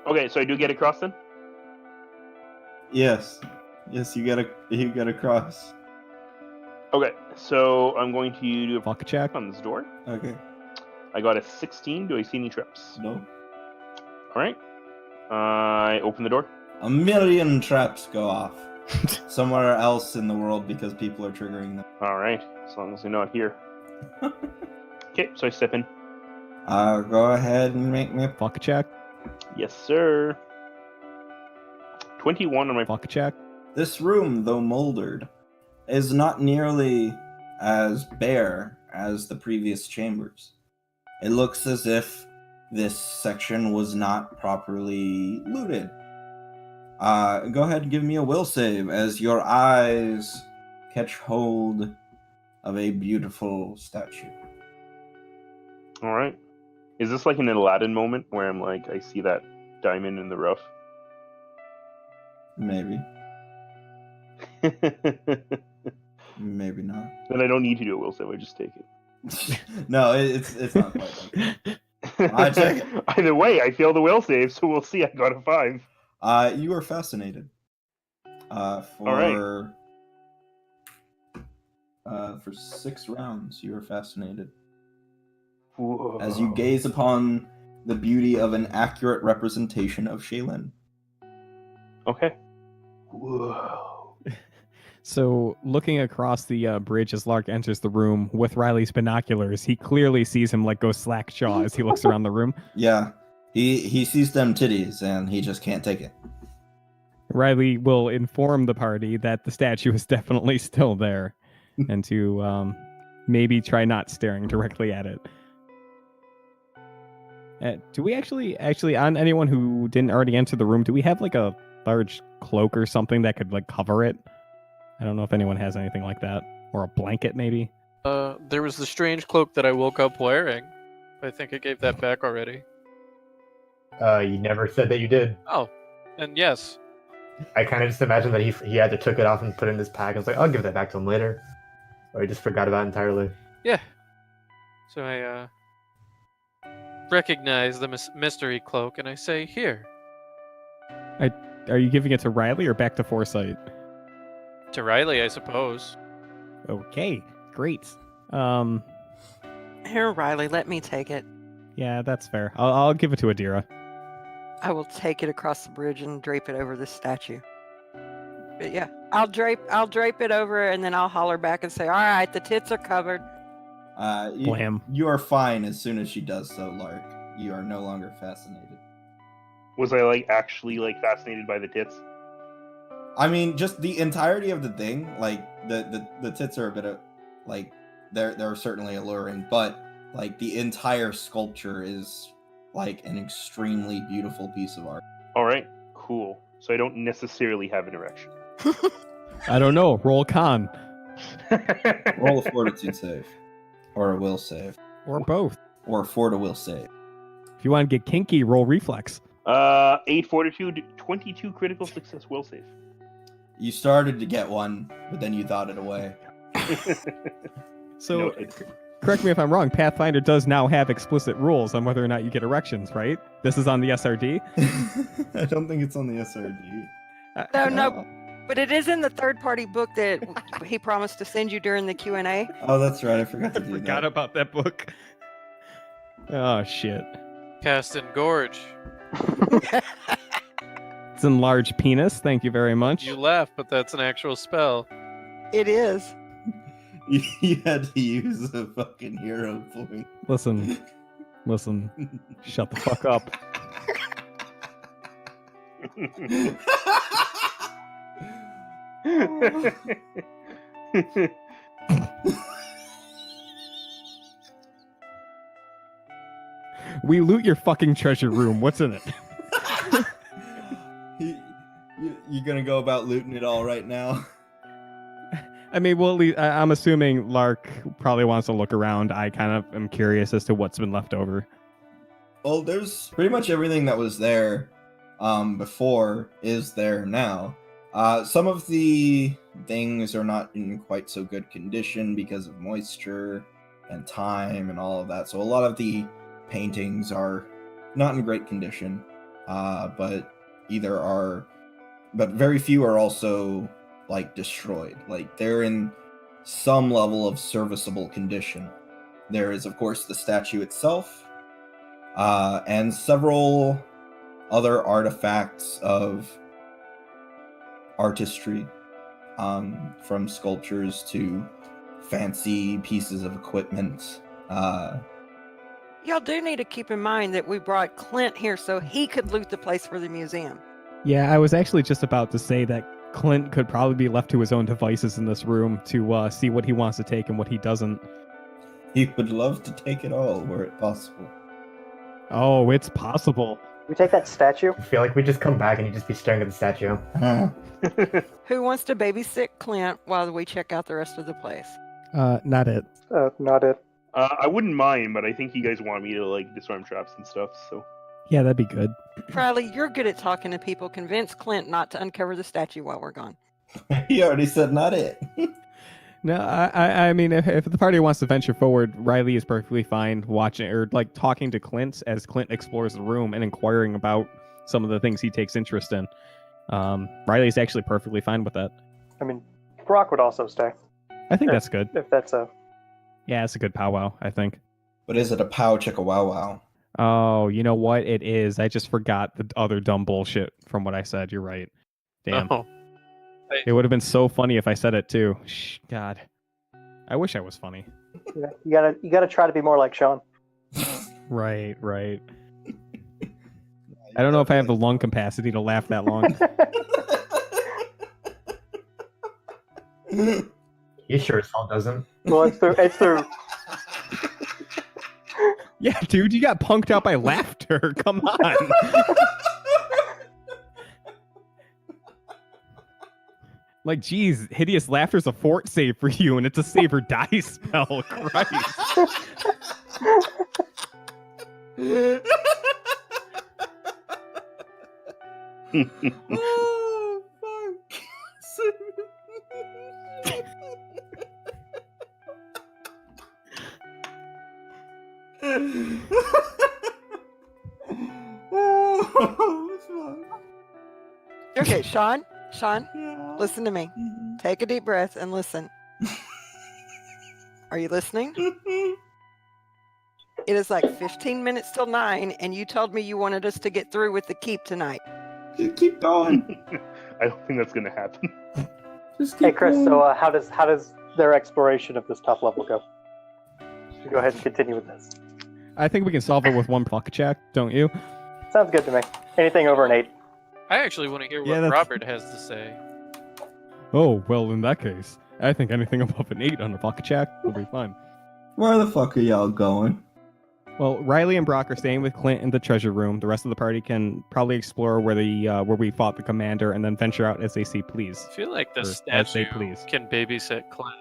Okay, so I do get across then? Yes, you get across. Okay, so I'm going to do a Fuck check. on this door. Okay. I got a 16. Do I see any traps? No. Alright. I open the door. A million traps go off somewhere else in the world because people are triggering them. Alright, as long as they're not here. Okay, so I step in. Go ahead and make me a Fuck check. Yes, sir. 21 on my... Fuck check. This room, though mouldered, is not nearly as bare as the previous chambers. It looks as if this section was not properly looted. Go ahead and give me a will save as your eyes catch hold of a beautiful statue. Alright. Is this like an Aladdin moment where I'm like, I see that diamond in the rough? Maybe. Maybe not. Then I don't need to do a will save, I just take it. No, it's not quite like that. I check it. Either way, I failed the will save, so we'll see. I got a 5. You are fascinated. Alright. For 6 rounds, you are fascinated Whoa. as you gaze upon the beauty of an accurate representation of Shaylin. Okay. Whoa. So, looking across the bridge as Lark enters the room with Riley's binoculars, he clearly sees him like go slack jaw as he looks around the room. Yeah, he sees them titties and he just can't take it. Riley will inform the party that the statue is definitely still there, and to maybe try not staring directly at it. Do we actually, on anyone who didn't already enter the room, do we have like a large cloak or something that could like cover it? I don't know if anyone has anything like that, or a blanket maybe. There was the strange cloak that I woke up wearing. I think I gave that back already. You never said that you did. Oh, and yes. I kind of just imagined that he either took it off and put it in his pack and was like, I'll give that back to him later. Or he just forgot about it entirely. Yeah. So I recognize the mystery cloak and I say, here. Are you giving it to Riley or back to Foresight? To Riley, I suppose. Okay, great. Here, Riley, let me take it. Yeah, that's fair. I'll give it to Adira. I will take it across the bridge and drape it over the statue. But yeah, I'll drape it over and then I'll holler back and say, all right, the tits are covered. Blam. You are fine as soon as she does so, Lark. You are no longer fascinated. Was I like actually like fascinated by the tits? I mean, just the entirety of the thing, like the tits are a bit of like they're certainly alluring, but like the entire sculpture is like an extremely beautiful piece of art. All right, cool. So I don't necessarily have an erection. I don't know. Roll con. Roll a fortitude save, or a will save, Or both. or a fort a will save. If you want to get kinky, roll reflex. 8 fortitude, 22 critical success will save. You started to get one, but then you thought it away. So, Noted. correct me if I'm wrong, Pathfinder does now have explicit rules on whether or not you get erections, right? This is on the SRD? I don't think it's on the SRD. No. But it is in the third-party book that he promised to send you during the Q&A. Oh, that's right. I forgot to do Forgot that. about that book. Oh, shit. Cast and Gorge. It's enlarged penis. Thank you very much. You laugh, but that's an actual spell. It is. You had to use a fucking hero point. Listen. Shut the fuck up. We loot your fucking treasure room. What's in it? You gonna go about looting it all right now? I mean, well, at least, I'm assuming Lark probably wants to look around. I kind of am curious as to what's been left over. Well, there's pretty much everything that was there before is there now. Some of the things are not in quite so good condition because of moisture and time and all of that. So a lot of the paintings are not in great condition, but very few are also like destroyed. Like they're in some level of serviceable condition. There is, of course, the statue itself, and several other artifacts of artistry, from sculptures to fancy pieces of equipment. Y'all do need to keep in mind that we brought Clint here so he could loot the place for the museum. Yeah, I was actually just about to say that Clint could probably be left to his own devices in this room to see what he wants to take and what he doesn't. He would love to take it all were it possible. Oh, it's possible. We take that statue. I feel like we just come back and you just be staring at the statue. Who wants to babysit Clint while we check out the rest of the place? Not it. Not it. I wouldn't mind, but I think you guys want me to like disarm traps and stuff. So Yeah, that'd be good. Riley, you're good at talking to people. Convince Clint not to uncover the statue while we're gone. He already said not it. No, I mean, if the party wants to venture forward, Riley is perfectly fine watching or like talking to Clint as Clint explores the room and inquiring about some of the things he takes interest in. Riley's actually perfectly fine with that. I mean, Brock would also stay. I think that's good. If that's a... Yeah, it's a good powwow, I think. But is it a pow chicka wow wow? Oh, you know what? It is. I just forgot the other dumb bullshit from what I said. You're right. Damn. Oh. It would have been so funny if I said it too. God. I wish I was funny. You gotta try to be more like Sean. Right. I don't know if I have the lung capacity to laugh that long. You sure as hell doesn't. Well, it's through. Yeah, dude, you got punked out by laughter. Come on. Like, geez, Hideous Laughter's a fort save for you, and it's a save or die spell. Christ. Oh, fuck. Okay, Sean, Yeah. listen to me. Take a deep breath and listen. Are you listening? It is like 15 minutes till 9, and you told me you wanted us to get through with the keep tonight. Just keep going. I don't think that's gonna happen. Just keep Hey, Chris. going. So, how does their exploration of this top level go? You go ahead and continue with this. I think we can solve it with one pluck check, don't you? Sounds good to me. Anything over an 8. I actually want to hear what Yeah, that's- Robert has to say. Oh, well, in that case, I think anything above an 8 on a pluck check will be fine. Where the fuck are y'all going? Well, Riley and Brock are staying with Clint in the treasure room. The rest of the party can probably explore where we fought the commander and then venture out as they see please. I feel like the Or as they statue please. can babysit Clint.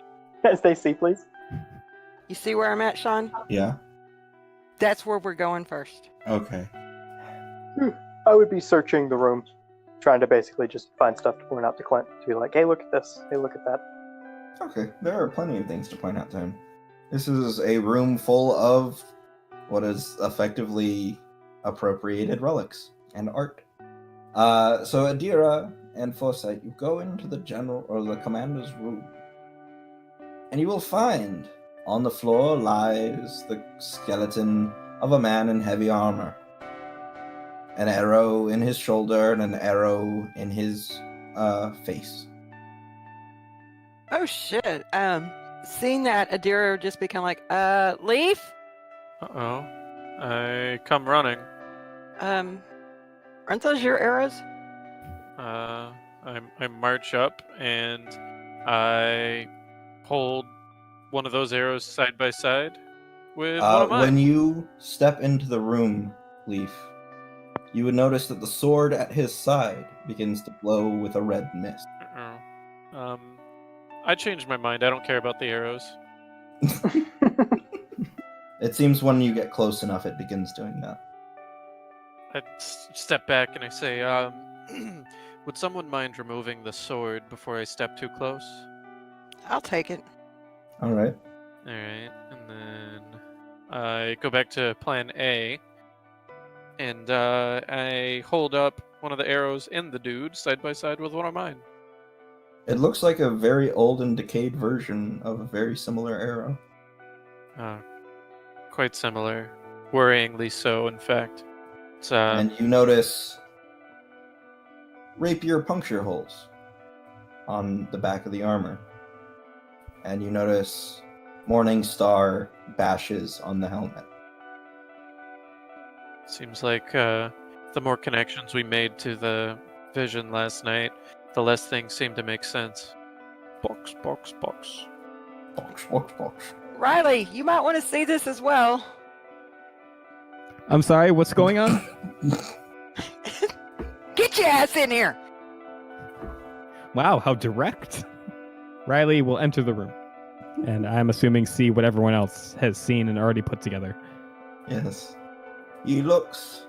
As they see, please. You see where I'm at, Sean? Yeah. That's where we're going first. Okay. I would be searching the room, trying to basically just find stuff to point out to Clint. To be like, hey, look at this. Hey, look at that. Okay, there are plenty of things to point out to him. This is a room full of what is effectively appropriated relics and art. So Adira and Foresight, you go into the general or the commander's room, and you will find on the floor lies the skeleton of a man in heavy armor. An arrow in his shoulder and an arrow in his face. Oh shit. Seeing that, Adira just become like, Leaf? Uh-oh. I come running. Aren't those your arrows? I march up and I hold one of those arrows side by side with one of mine. When you step into the room, Leaf, you would notice that the sword at his side begins to glow with a red mist. I changed my mind. I don't care about the arrows. It seems when you get close enough, it begins doing that. I step back and I say, would someone mind removing the sword before I step too close? I'll take it. All right. Alright, and then I go back to plan A, and I hold up one of the arrows in the dude side by side with one of mine. It looks like a very old and decayed version of a very similar arrow. Quite similar. Worryingly so, in fact. It's, And you notice rapier puncture holes on the back of the armor. And you notice Morning Star bashes on the helmet. seems like the more connections we made to the vision last night, the less things seem to make sense. Box, box, box. Box, box, box. Riley, you might want to see this as well. I'm sorry, what's going on? Get your ass in here. Wow, how direct. Riley will enter the room. And I'm assuming see what everyone else has seen and already put together. Yes. He looks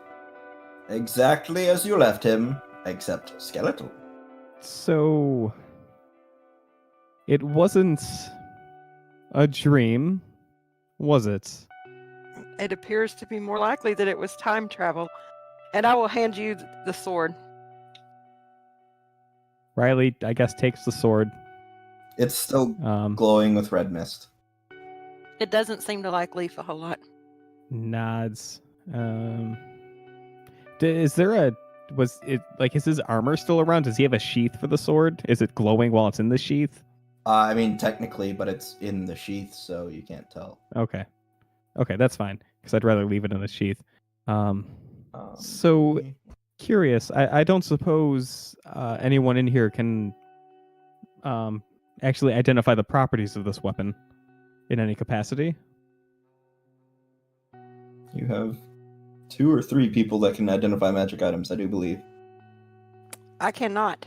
exactly as you left him, except skeletal. So, it wasn't a dream, was it? It appears to be more likely that it was time travel. And I will hand you the sword. Riley, I guess, takes the sword. It's still glowing with red mist. It doesn't seem to like Leaf a whole lot. Nods. Is there a... Was it... Like, is his armor still around? Does he have a sheath for the sword? Is it glowing while it's in the sheath? I mean, technically, but it's in the sheath, so you can't tell. Okay. Okay, that's fine. Because I'd rather leave it in the sheath. So, curious. I don't suppose anyone in here can actually identify the properties of this weapon in any capacity? You have 2 or 3 people that can identify magic items, I do believe. I cannot.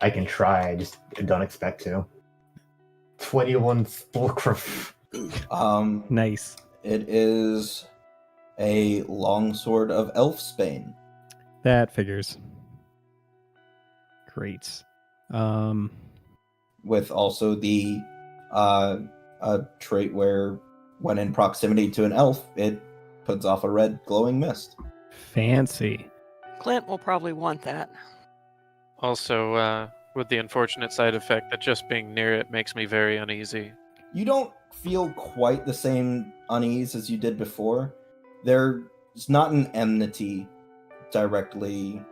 I can try, I just don't expect to. 21 Fulcrum. Nice. It is a longsword of Elfsbane. That figures. Great. With also the a trait where when in proximity to an elf, it puts off a red glowing mist. Fancy. Clint will probably want that. Also, with the unfortunate side effect that just being near it makes me very uneasy. You don't feel quite the same unease as you did before. There's not an enmity directly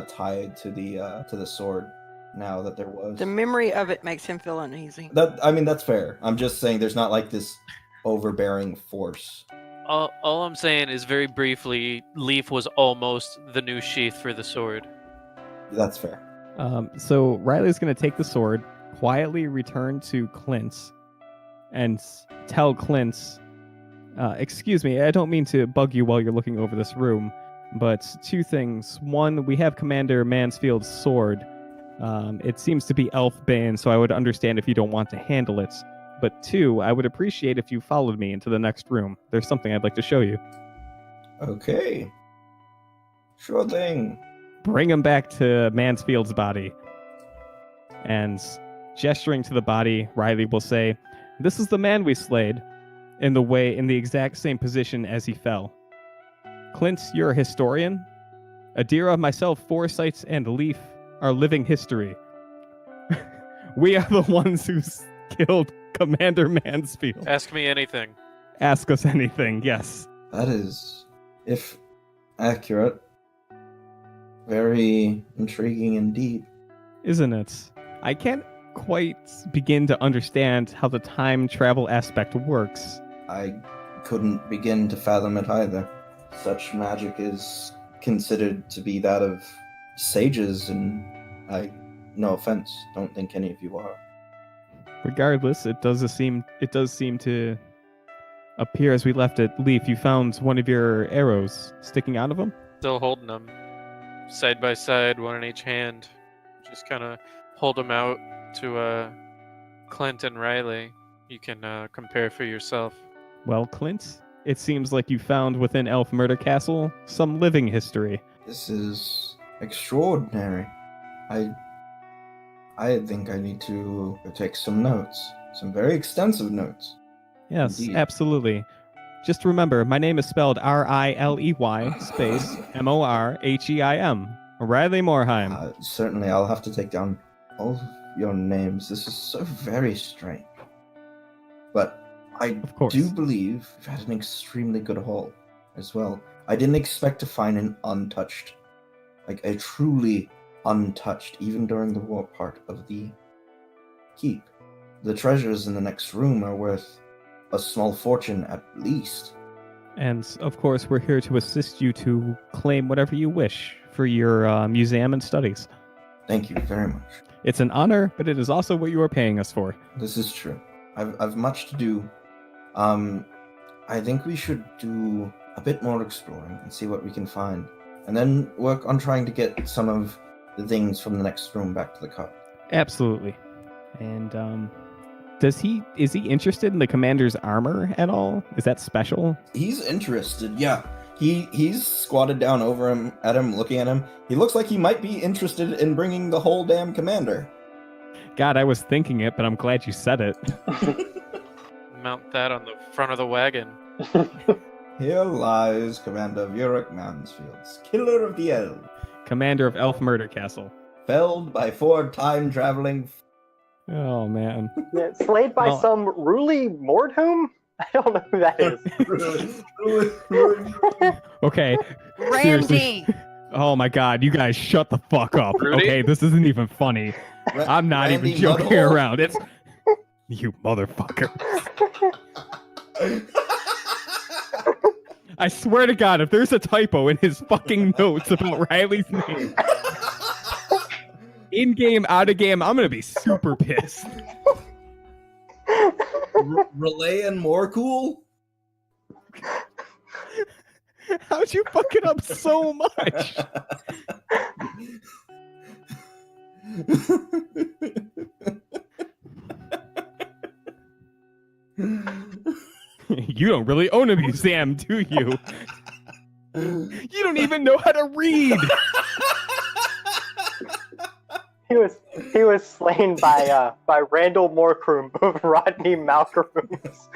tied to the sword now that there was. The memory of it makes him feel uneasy. That's fair. I'm just saying there's not like this overbearing force. All I'm saying is very briefly, Leaf was almost the new sheath for the sword. That's fair. So Riley's going to take the sword, quietly return to Clint's, and tell Clint's, excuse me, I don't mean to bug you while you're looking over this room, but 2 things. 1, we have Commander Mansfield's sword. It seems to be Elfbane, so I would understand if you don't want to handle it. but 2, I would appreciate if you followed me into the next room. There's something I'd like to show you. Okay. Sure thing. Bring him back to Mansfield's body. And gesturing to the body, Riley will say, "This is the man we slayed, in the exact same position as he fell. Clint, you're a historian. Adira, myself, Foresight, and Leaf are living history. We are the ones who killed Commander Mansfield. Ask me anything. Ask us anything, yes." That is, if accurate, very intriguing indeed. Isn't it? I can't quite begin to understand how the time travel aspect works. I couldn't begin to fathom it either. Such magic is considered to be that of sages, and no offense, don't think any of you are. Regardless, it does seem to appear as we left it. Leaf, you found one of your arrows sticking out of him? Still holding them. Side by side, one in each hand. Just kind of hold them out to Clint and Riley. You can compare for yourself. Well, Clint, it seems like you found within Elf Murder Castle some living history. This is extraordinary. I think I need to take some notes. Some very extensive notes. Yes, Indeed. Absolutely. Just remember, my name is spelled Riley space Morheim. Riley Morheim. Certainly, I'll have to take down all of your names. This is so very strange. But I Of course. do believe you've had an extremely good haul as well. I didn't expect to find an untouched, like a truly untouched, even during the war part of the keep. The treasures in the next room are worth a small fortune at least. And of course, we're here to assist you to claim whatever you wish for your museum and studies. Thank you very much. It's an honor, but it is also what you are paying us for. This is true. I've much to do. I think we should do a bit more exploring and see what we can find, and then work on trying to get some of the things from the next room back to the car. Absolutely. And is he interested in the commander's armor at all? Is that special? He's interested, yeah. He's squatted down over him, at him, looking at him. He looks like he might be interested in bringing the whole damn commander. God, I was thinking it, but I'm glad you said it. Mount that on the front of the wagon. Here lies Commander of Uruk Mansfields, killer of the elves, Commander of Elf Murder Castle. felled by 4 time-traveling... Oh, man. Yeah, slayed by Well- some Rodney Morhuum? I don't know who that is. Okay. Seriously. Randy! Oh my god, you guys shut the fuck up. Rudy? Okay, this isn't even funny. I'm not Randy even joking Mudhole? around. It's you motherfucker. I swear to God, if there's a typo in his fucking notes about Riley's name, in game, out of game, I'm gonna be super pissed. Relay and more cool? How'd you fuck it up so much? You don't really own a museum, do you? You don't even know how to read. He was slain by Randall Morhuum of Rodney Morhuum's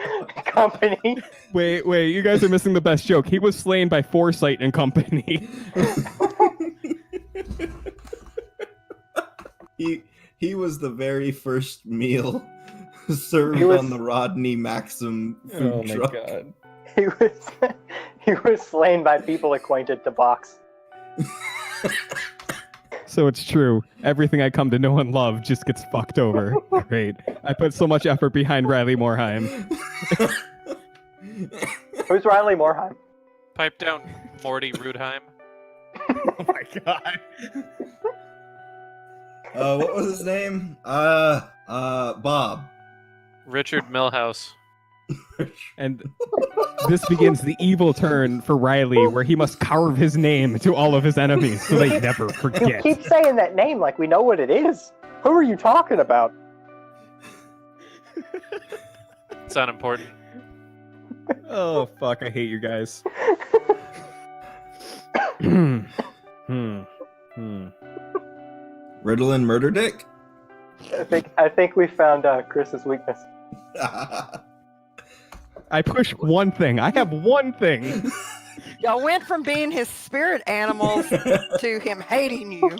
company. Wait, you guys are missing the best joke. He was slain by Foresight and company. He was the very first meal served was- on the Rodney Maxim food truck. God. He was slain by people acquainted to Box. So it's true. Everything I come to know and love just gets fucked over. Great. I put so much effort behind Riley Morheim. Who's Riley Morheim? Pipe down, Morty Rudheim. Oh my god. What was his name? Bob. Richard Millhouse. And this begins the evil turn for Riley, where he must carve his name to all of his enemies so they never You forget. keep saying that name like we know what it is. Who are you talking about? It's unimportant. Oh fuck! I hate you guys. Ritalin murder dick? I think we found Chris's weakness. I push one thing. I have one thing. Y'all went from being his spirit animals to him hating you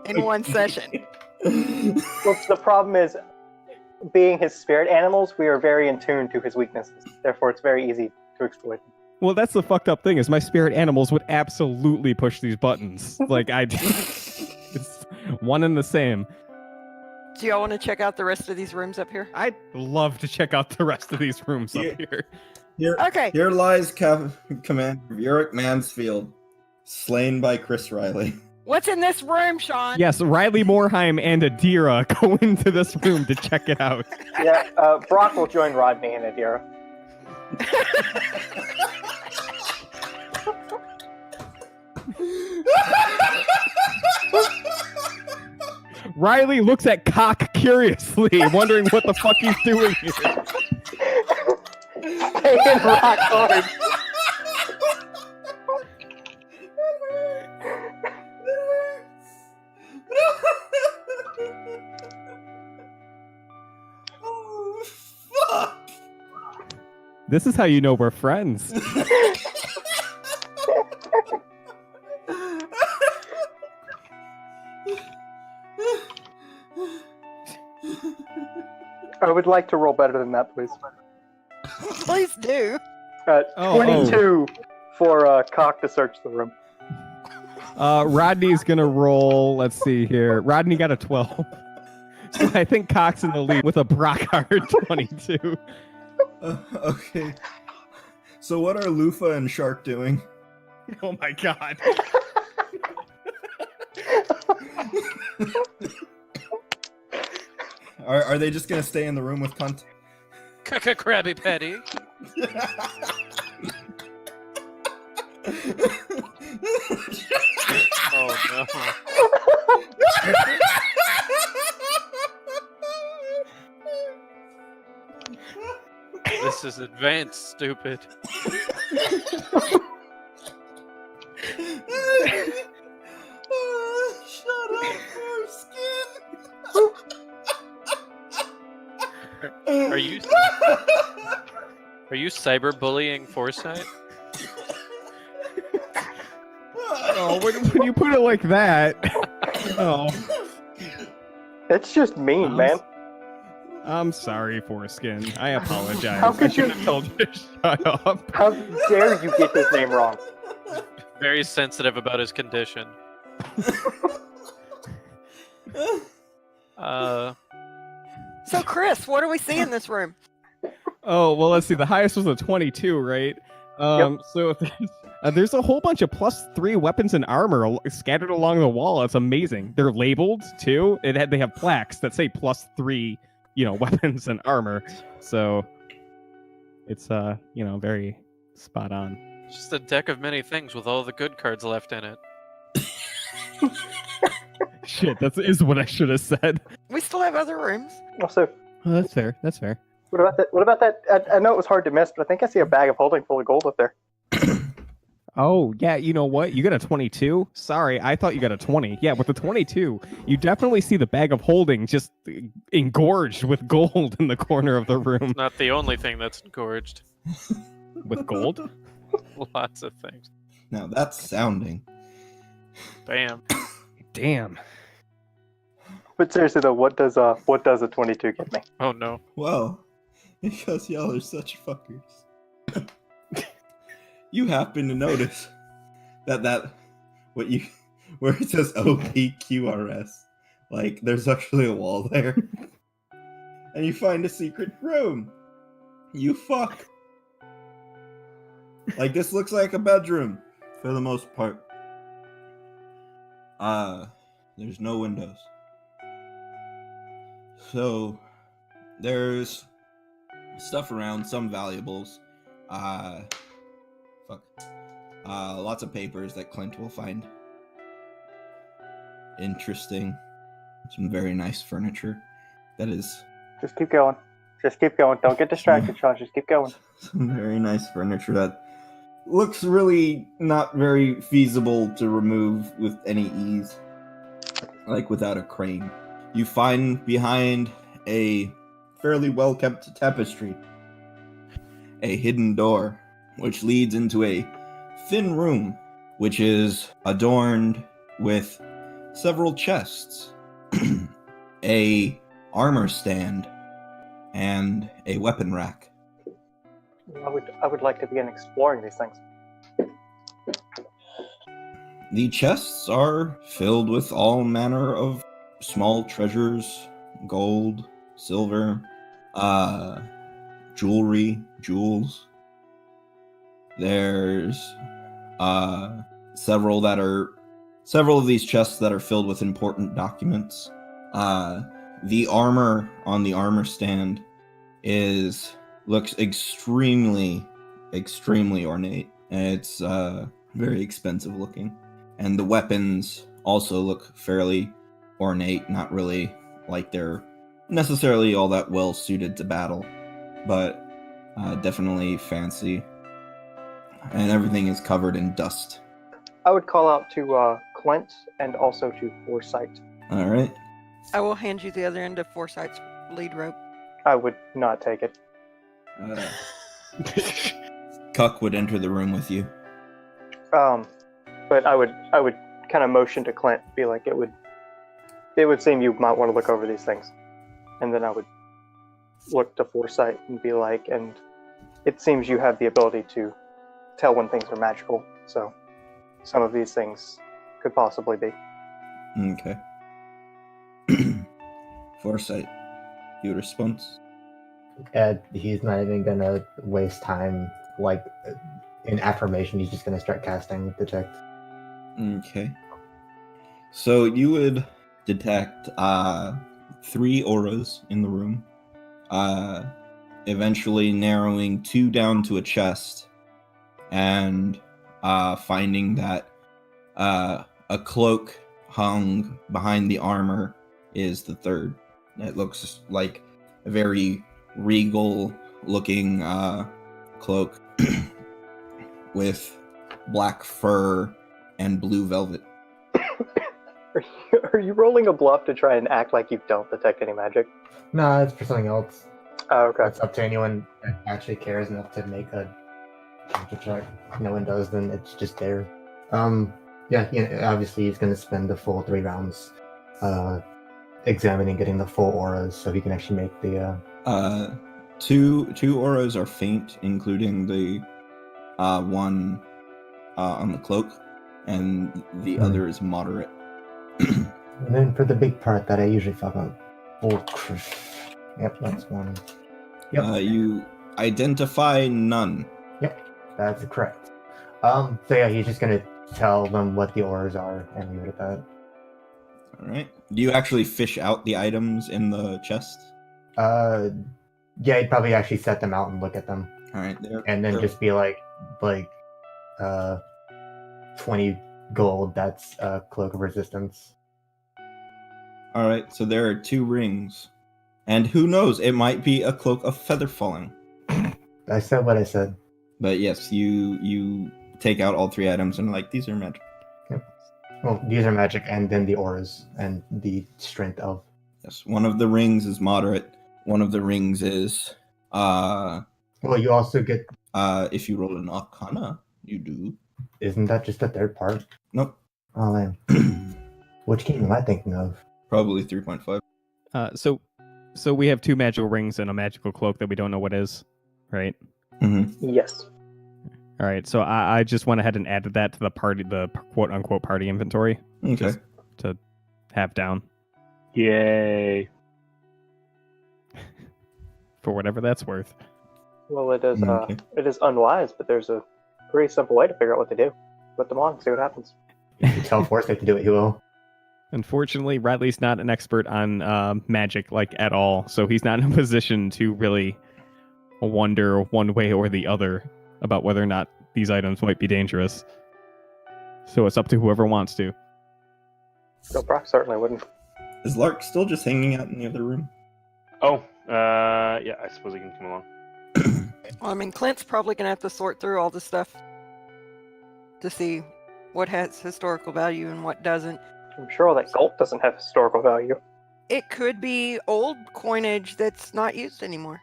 in one session. Well, the problem is, being his spirit animals, we are very in tune to his weaknesses. Therefore, it's very easy to exploit them. Well, that's the fucked up thing is my spirit animals would absolutely push these buttons. Like it's one and the same. Do y'all want to check out the rest of these rooms up here? I'd love to check out the rest of these rooms up here. Okay. Here lies Commander Uric Mansfield, slain by Chris Riley. What's in this room, Sean? Yes, Riley Morheim and Adira go into this room to check it out. Yeah, Brock will join Rodney and Adira. Riley looks at Cock curiously, wondering what the fuck he's doing here. Stay in rock hard. Oh, fuck! This is how you know we're friends. I would like to roll better than that, please. Please do. 22 for Cock to search the room. Rodney's gonna roll. Let's see here. Rodney got a 12. So I think Cock's in the lead with a Brockhard 22. Okay. So what are Lufa and Shark doing? Oh my god. Are they just gonna stay in the room with cunt? Krabby Patty. Oh no. This is advanced, stupid. Shut up, foreskin. Are you cyberbullying Foresight? Oh, when you put it like that. Oh. That's just mean, man. I'm sorry, Foreskin. I apologize. How could I should you- have told you to shut up. How dare you get his name wrong? Very sensitive about his condition. So, Chris, what do we see in this room? Oh, well, let's see. The highest was a 22, right? So there's a whole bunch of +3 weapons and armor scattered along the wall. It's amazing. They're labeled, too. They have plaques that say +3, weapons and armor. So it's, very spot on. Just a deck of many things with all the good cards left in it. Shit, that is what I should have said. We still have other rooms. Also, Oh, that's fair. That's fair. what about that? I know it was hard to miss, but I think I see a bag of holding full of gold up there. Oh, yeah, you know what? You got a 22? Sorry, I thought you got a 20. Yeah, with the 22, you definitely see the bag of holding just engorged with gold in the corner of the room. Not the only thing that's engorged. With gold? Lots of things. Now that's sounding. Bam. Damn. But seriously though, what does a 22 get me? Oh no. Well, because y'all are such fuckers. You happen to notice that where it says OPQRS, like there's actually a wall there, and you find a secret room. You fuck. Like this looks like a bedroom for the most part. There's no windows. So there's stuff around, some valuables. Lots of papers that Clint will find interesting. Some very nice furniture. That is Just keep going. Just keep going. Don't get distracted, Sean. Just keep going. Some very nice furniture that looks really not very feasible to remove with any ease, like without a crane. You find behind a fairly well-kept tapestry a hidden door, which leads into a thin room, which is adorned with several chests, a armor stand, and a weapon rack. I would like to begin exploring these things. The chests are filled with all manner of small treasures, gold, silver, jewels. There's several of these chests that are filled with important documents. The armor on the armor stand looks extremely ornate. It's very expensive looking. And the weapons also look fairly ornate, not really like they're necessarily all that well suited to battle, but definitely fancy. And everything is covered in dust. I would call out to Clint and also to Foresight. All right. I will hand you the other end of Foresight's lead rope. I would not take it. Cuck would enter the room with you. But I would kind of motion to Clint, be like, it would seem you might want to look over these things. And then I would look to Foresight and be like, and it seems you have the ability to tell when things are magical, so some of these things could possibly be. Okay. Foresight, your response? He's not even gonna waste time, like, in affirmation, he's just gonna start casting Detect. Okay. So you would detect 3 auras in the room, eventually narrowing 2 down to a chest, and finding that a cloak hung behind the armor is the 3rd. It looks like a very regal looking cloak with black fur and blue velvet. Are you rolling a bluff to try and act like you don't detect any magic? No, it's for something else. Oh, okay. It's up to anyone that actually cares enough to make a counter check. If no one does, then it's just there. Yeah, obviously he's going to spend the full 3 rounds examining, getting the full auras, so he can actually make the... Two auras are faint, including the one on the cloak, and the other is moderate. And then for the big part that I usually fuck up. Yep, that's one. Yep. You identify none. Yep, that's correct. So yeah, he's just gonna tell them what the auras are and leave it at that. Alright. Do you actually fish out the items in the chest? Yeah, he'd probably actually set them out and look at them. Alright, and then just be like 20 gold, that's Cloak of Resistance. Alright, so there are 2 rings. And who knows, it might be a Cloak of Feather Falling. I said what I said. But yes, you take out all 3 items and like, these are magic. Yep. Well, these are magic, and then the auras and the strength of. Yes, one of the rings is moderate. One of the rings is Well, you also get. If you roll an Arcana, you do. Isn't that just the 3rd part? Nope. Oh man. Which game am I thinking of? Probably 3.5. So we have 2 magical rings and a magical cloak that we don't know what is, right? Mm-hmm. Yes. All right. So I just went ahead and added that to the quote unquote party inventory. Okay. Just to have down. Yay. For whatever that's worth. Well, it is Okay. it is unwise, but there's a pretty simple way to figure out what they do. Put them on, see what happens. If you tell Foresight to do it, he will. Unfortunately, Riley's not an expert on magic like at all, so he's not in a position to really wonder one way or the other about whether or not these items might be dangerous. So it's up to whoever wants to. So Brock certainly wouldn't. Is Lark still just hanging out in the other room? Oh, Yeah, I suppose I can come along. Well, I mean, Clint's probably gonna have to sort through all the stuff to see what has historical value and what doesn't. I'm sure all that gold doesn't have historical value. It could be old coinage that's not used anymore.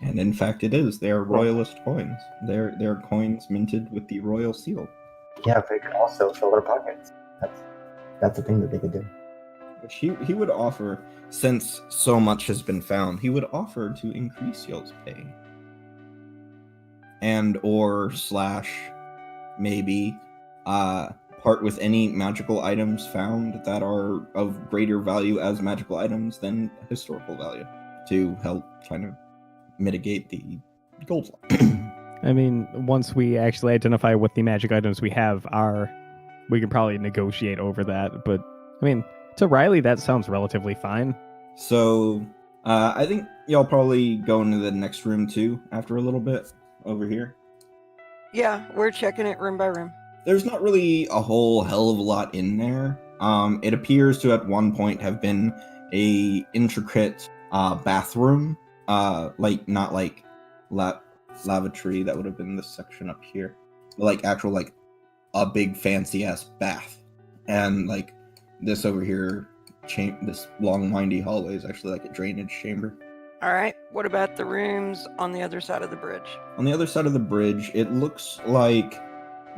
And in fact, it is. They are royalist coins. They're coins minted with the royal seal. Yeah, but it could also fill their pockets. That's a thing that they could do. Which he would offer, since so much has been found, he would offer to increase y'all's pay. And or / maybe part with any magical items found that are of greater value as magical items than historical value to help kind of mitigate the gold. I mean, once we actually identify what the magic items we have are, we can probably negotiate over that. But, I mean, to Riley, that sounds relatively fine. So, I think y'all probably go into the next room too after a little bit over here. Yeah, we're checking it room by room. There's not really a whole hell of a lot in there. It appears to at one point have been a intricate bathroom, like not like lavatory. That would have been this section up here, like actual like a big fancy ass bath, and like this over here, this long windy hallway is actually like a drainage chamber. All right, what about the rooms on the other side of the bridge? On the other side of the bridge, it looks like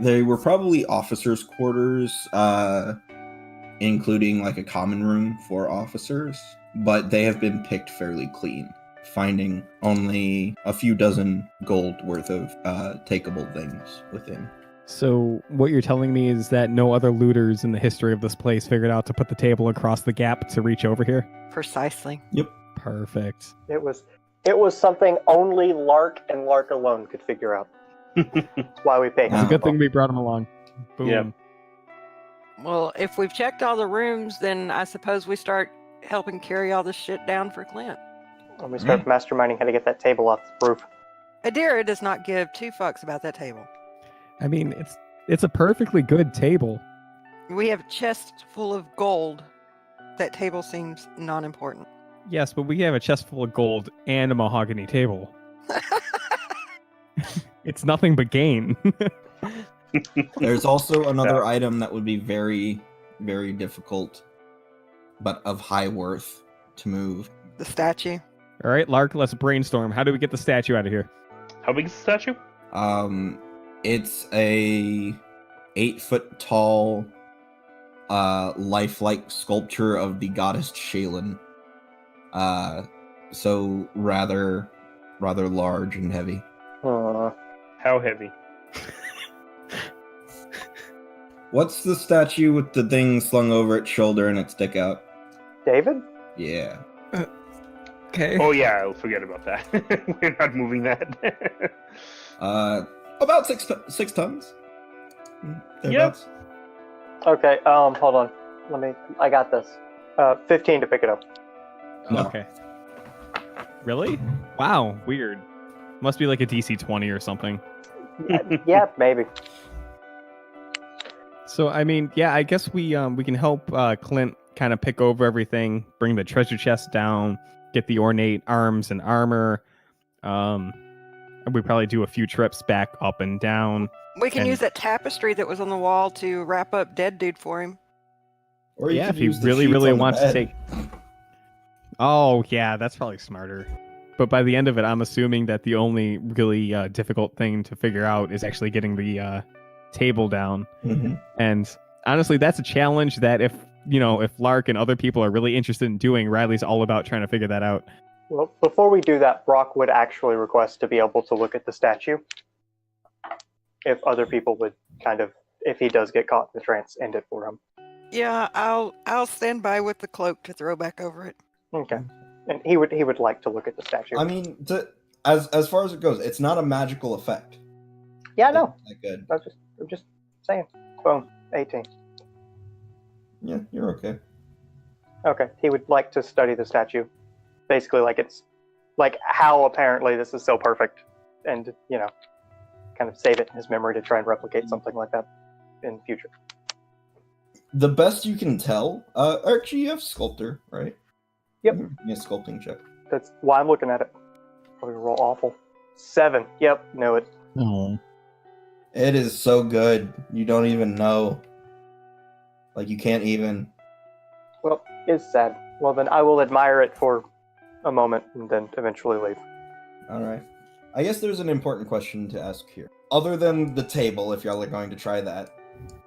they were probably officers' quarters, including like a common room for officers, but they have been picked fairly clean, finding only a few dozen gold worth of takeable things within. So what you're telling me is that no other looters in the history of this place figured out to put the table across the gap to reach over here? Precisely. Yep. Perfect. It was something only Lark and Lark alone could figure out. That's why we pay him. It's a good thing we brought him along. Boom. Yep. Well, if we've checked all the rooms, then I suppose we start helping carry all this shit down for Clint. And we start masterminding how to get that table off the roof. Adira does not give two fucks about that table. I mean, it's a perfectly good table. We have a chest full of gold. That table seems non-important. Yes, but we have a chest full of gold and a mahogany table. It's nothing but gain. There's also another item that would be very, very difficult, but of high worth to move. The statue. All right, Lark, let's brainstorm. How do we get the statue out of here? How big is the statue? It's a 8-foot tall, lifelike sculpture of the goddess Shaylin. So rather large and heavy. How heavy? What's the statue with the thing slung over its shoulder and its dick out? David? Yeah. Okay. Oh yeah, I'll forget about that. We're not moving that. About 6 tons. Thereabouts. Okay, hold on. I got this. 15 to pick it up. No. Okay. Really? Wow, weird. Must be like a DC 20 or something. Yeah, maybe. So I mean, yeah, I guess we can help Clint kind of pick over everything, bring the treasure chest down, get the ornate arms and armor. And we probably do a few trips back up and down. We can And- use that tapestry that was on the wall to wrap up Dead Dude for him. Or you Yeah, could if he use the really, sheets really on the wants to bed. take. Oh yeah, that's probably smarter. But by the end of it, I'm assuming that the only really difficult thing to figure out is actually getting the table down. Mhm. And honestly, that's a challenge that if Lark and other people are really interested in doing, Riley's all about trying to figure that out. Well, before we do that, Brock would actually request to be able to look at the statue. If other people would if he does get caught in the trance, end it for him. Yeah, I'll stand by with the cloak to throw back over it. Okay. And he would like to look at the statue. I mean, as far as it goes, it's not a magical effect. Yeah, I know. That good. I'm just saying. Boom. 18. Yeah, you're okay. Okay. He would like to study the statue. Basically, like how apparently this is so perfect, and kind of save it in his memory to try and replicate something like that in the future. The best you can tell, actually, you have sculptor, right? Yep. Yeah, sculpting check. That's why I'm looking at it. Probably roll awful. 7. Yep, know it. Oh. It is so good. You don't even know. Like, you can't even. Well, it's sad. Well, then I will admire it for a moment and then eventually leave. All right. I guess there's an important question to ask here. Other than the table, if y'all are going to try that,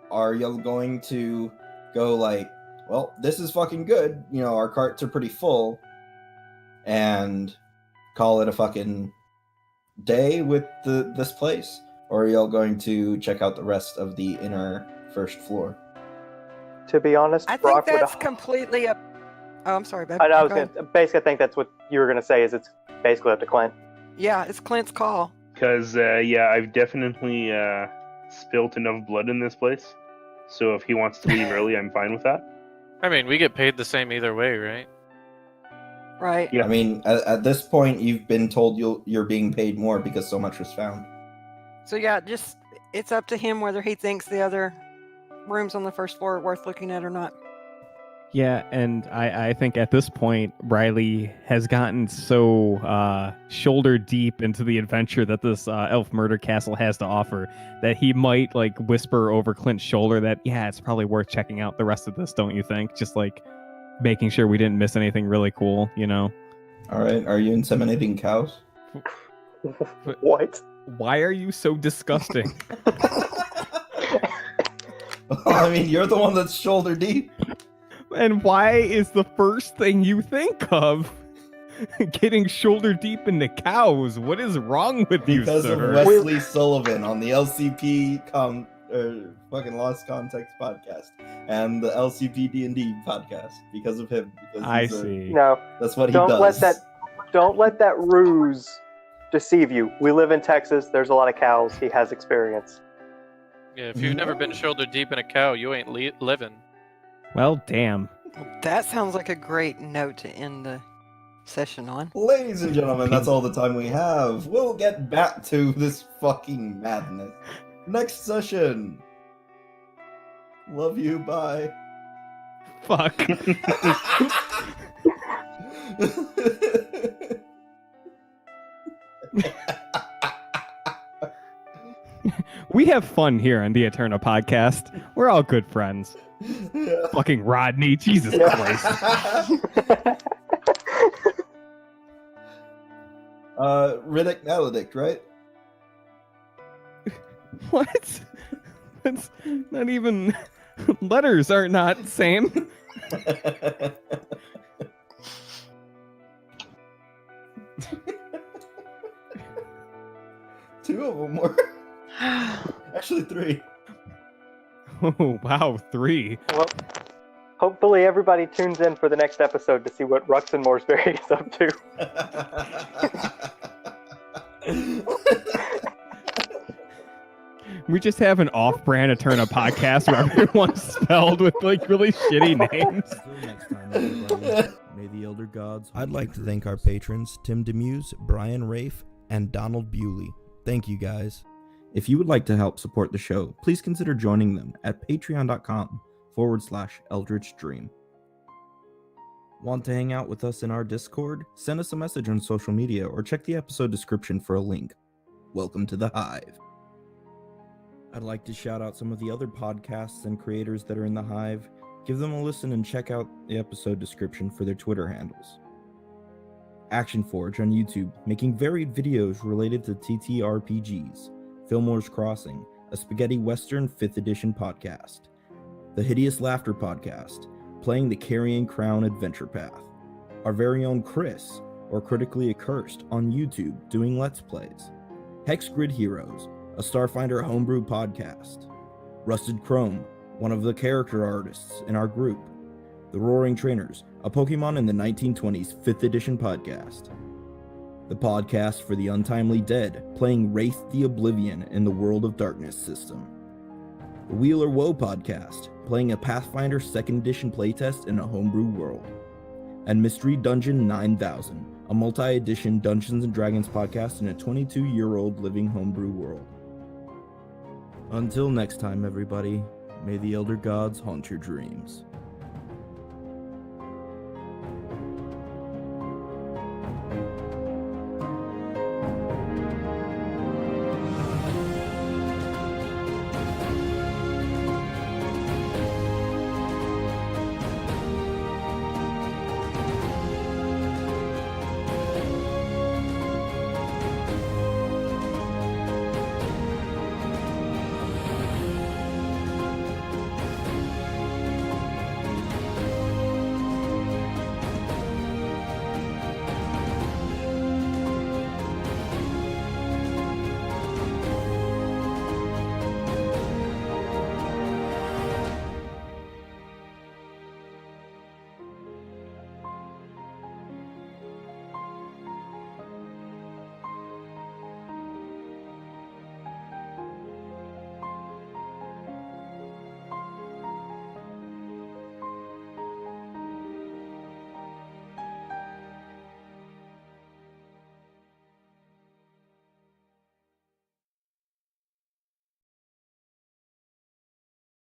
are y'all going to go like, well, this is fucking good. You know, our carts are pretty full, and call it a fucking day with this place? Or are y'all going to check out the rest of the inner first floor? To be honest, I think Brock would. that's completely up. Oh, I'm sorry, babe. I was Go ahead. gonna basically. I think that's what you were gonna say. Is it's basically up to Clint. Yeah, it's Clint's call. Because, I've definitely spilt enough blood in this place. So if he wants to leave early, I'm fine with that. I mean, we get paid the same either way, right? Right. Yeah. I mean, at this point, you've been told you're being paid more because so much was found. So yeah, just it's up to him whether he thinks the other rooms on the first floor are worth looking at or not. Yeah, and I think at this point, Riley has gotten so shoulder deep into the adventure that this elf murder castle has to offer that he might like whisper over Clint's shoulder that, yeah, it's probably worth checking out the rest of this, don't you think? Just like making sure we didn't miss anything really cool, you know? All right, are you inseminating cows? What? Why are you so disgusting? I mean, you're the one that's shoulder deep. And why is the first thing you think of getting shoulder deep into cows? What is wrong with you, Because of sir? Wesley Sullivan on the LCP fucking Lost Context podcast and the LCP D&D podcast. Because of him. Because I he's see. No, that's what he don't does. don't let that ruse deceive you. We live in Texas. There's a lot of cows. He has experience. Yeah, if you've never been shoulder deep in a cow, you ain't living. Well, damn. That sounds like a great note to end the session on. Ladies and gentlemen, that's all the time we have. We'll get back to this fucking madness next session. Love you, bye. Fuck. We have fun here on the Eterna podcast. We're all good friends. Fucking Rodney, Jesus Christ. Riddick Maledict, right? What? That's not even... Letters are not the same. Two of them were. Actually, 3. Oh, wow, 3. Well, hopefully everybody tunes in for the next episode to see what Ruxin Moresberry is up to. We just have an off-brand Eterna podcast where everyone's spelled with like really shitty names. Until next time, everybody, may the elder gods. I'd like to thank our patrons, Tim Demeuse, Brian Raif, and Donald Buley. Thank you, guys. If you would like to help support the show, please consider joining them at patreon.com/Eldritch Dream. Want to hang out with us in our Discord? Send us a message on social media or check the episode description for a link. Welcome to the Hive. I'd like to shout out some of the other podcasts and creators that are in the Hive. Give them a listen and check out the episode description for their Twitter handles. Action Forge on YouTube, making varied videos related to TTRPGs. Filmore's Crossing, a spaghetti western 5th edition podcast. The Hideous Laughter podcast, playing the Carrion Crown adventure path. Our very own Chris, or Critically Accursed, on YouTube, doing Let's Plays. Hex Grid Heroes, a Starfinder homebrew podcast. Rusted Chrome, one of the character artists in our group. The Roaring Trainers, a Pokemon in the 1920s 5th edition podcast. The podcast for the Untimely Dead, playing Raif the Oblivion in the World of Darkness system. The Weal or Woe podcast, playing a Pathfinder 2nd edition playtest in a homebrew world. And Mystery Dungeon 9000, a multi-edition Dungeons & Dragons podcast in a 22-year-old living homebrew world. Until next time, everybody, may the Elder Gods haunt your dreams.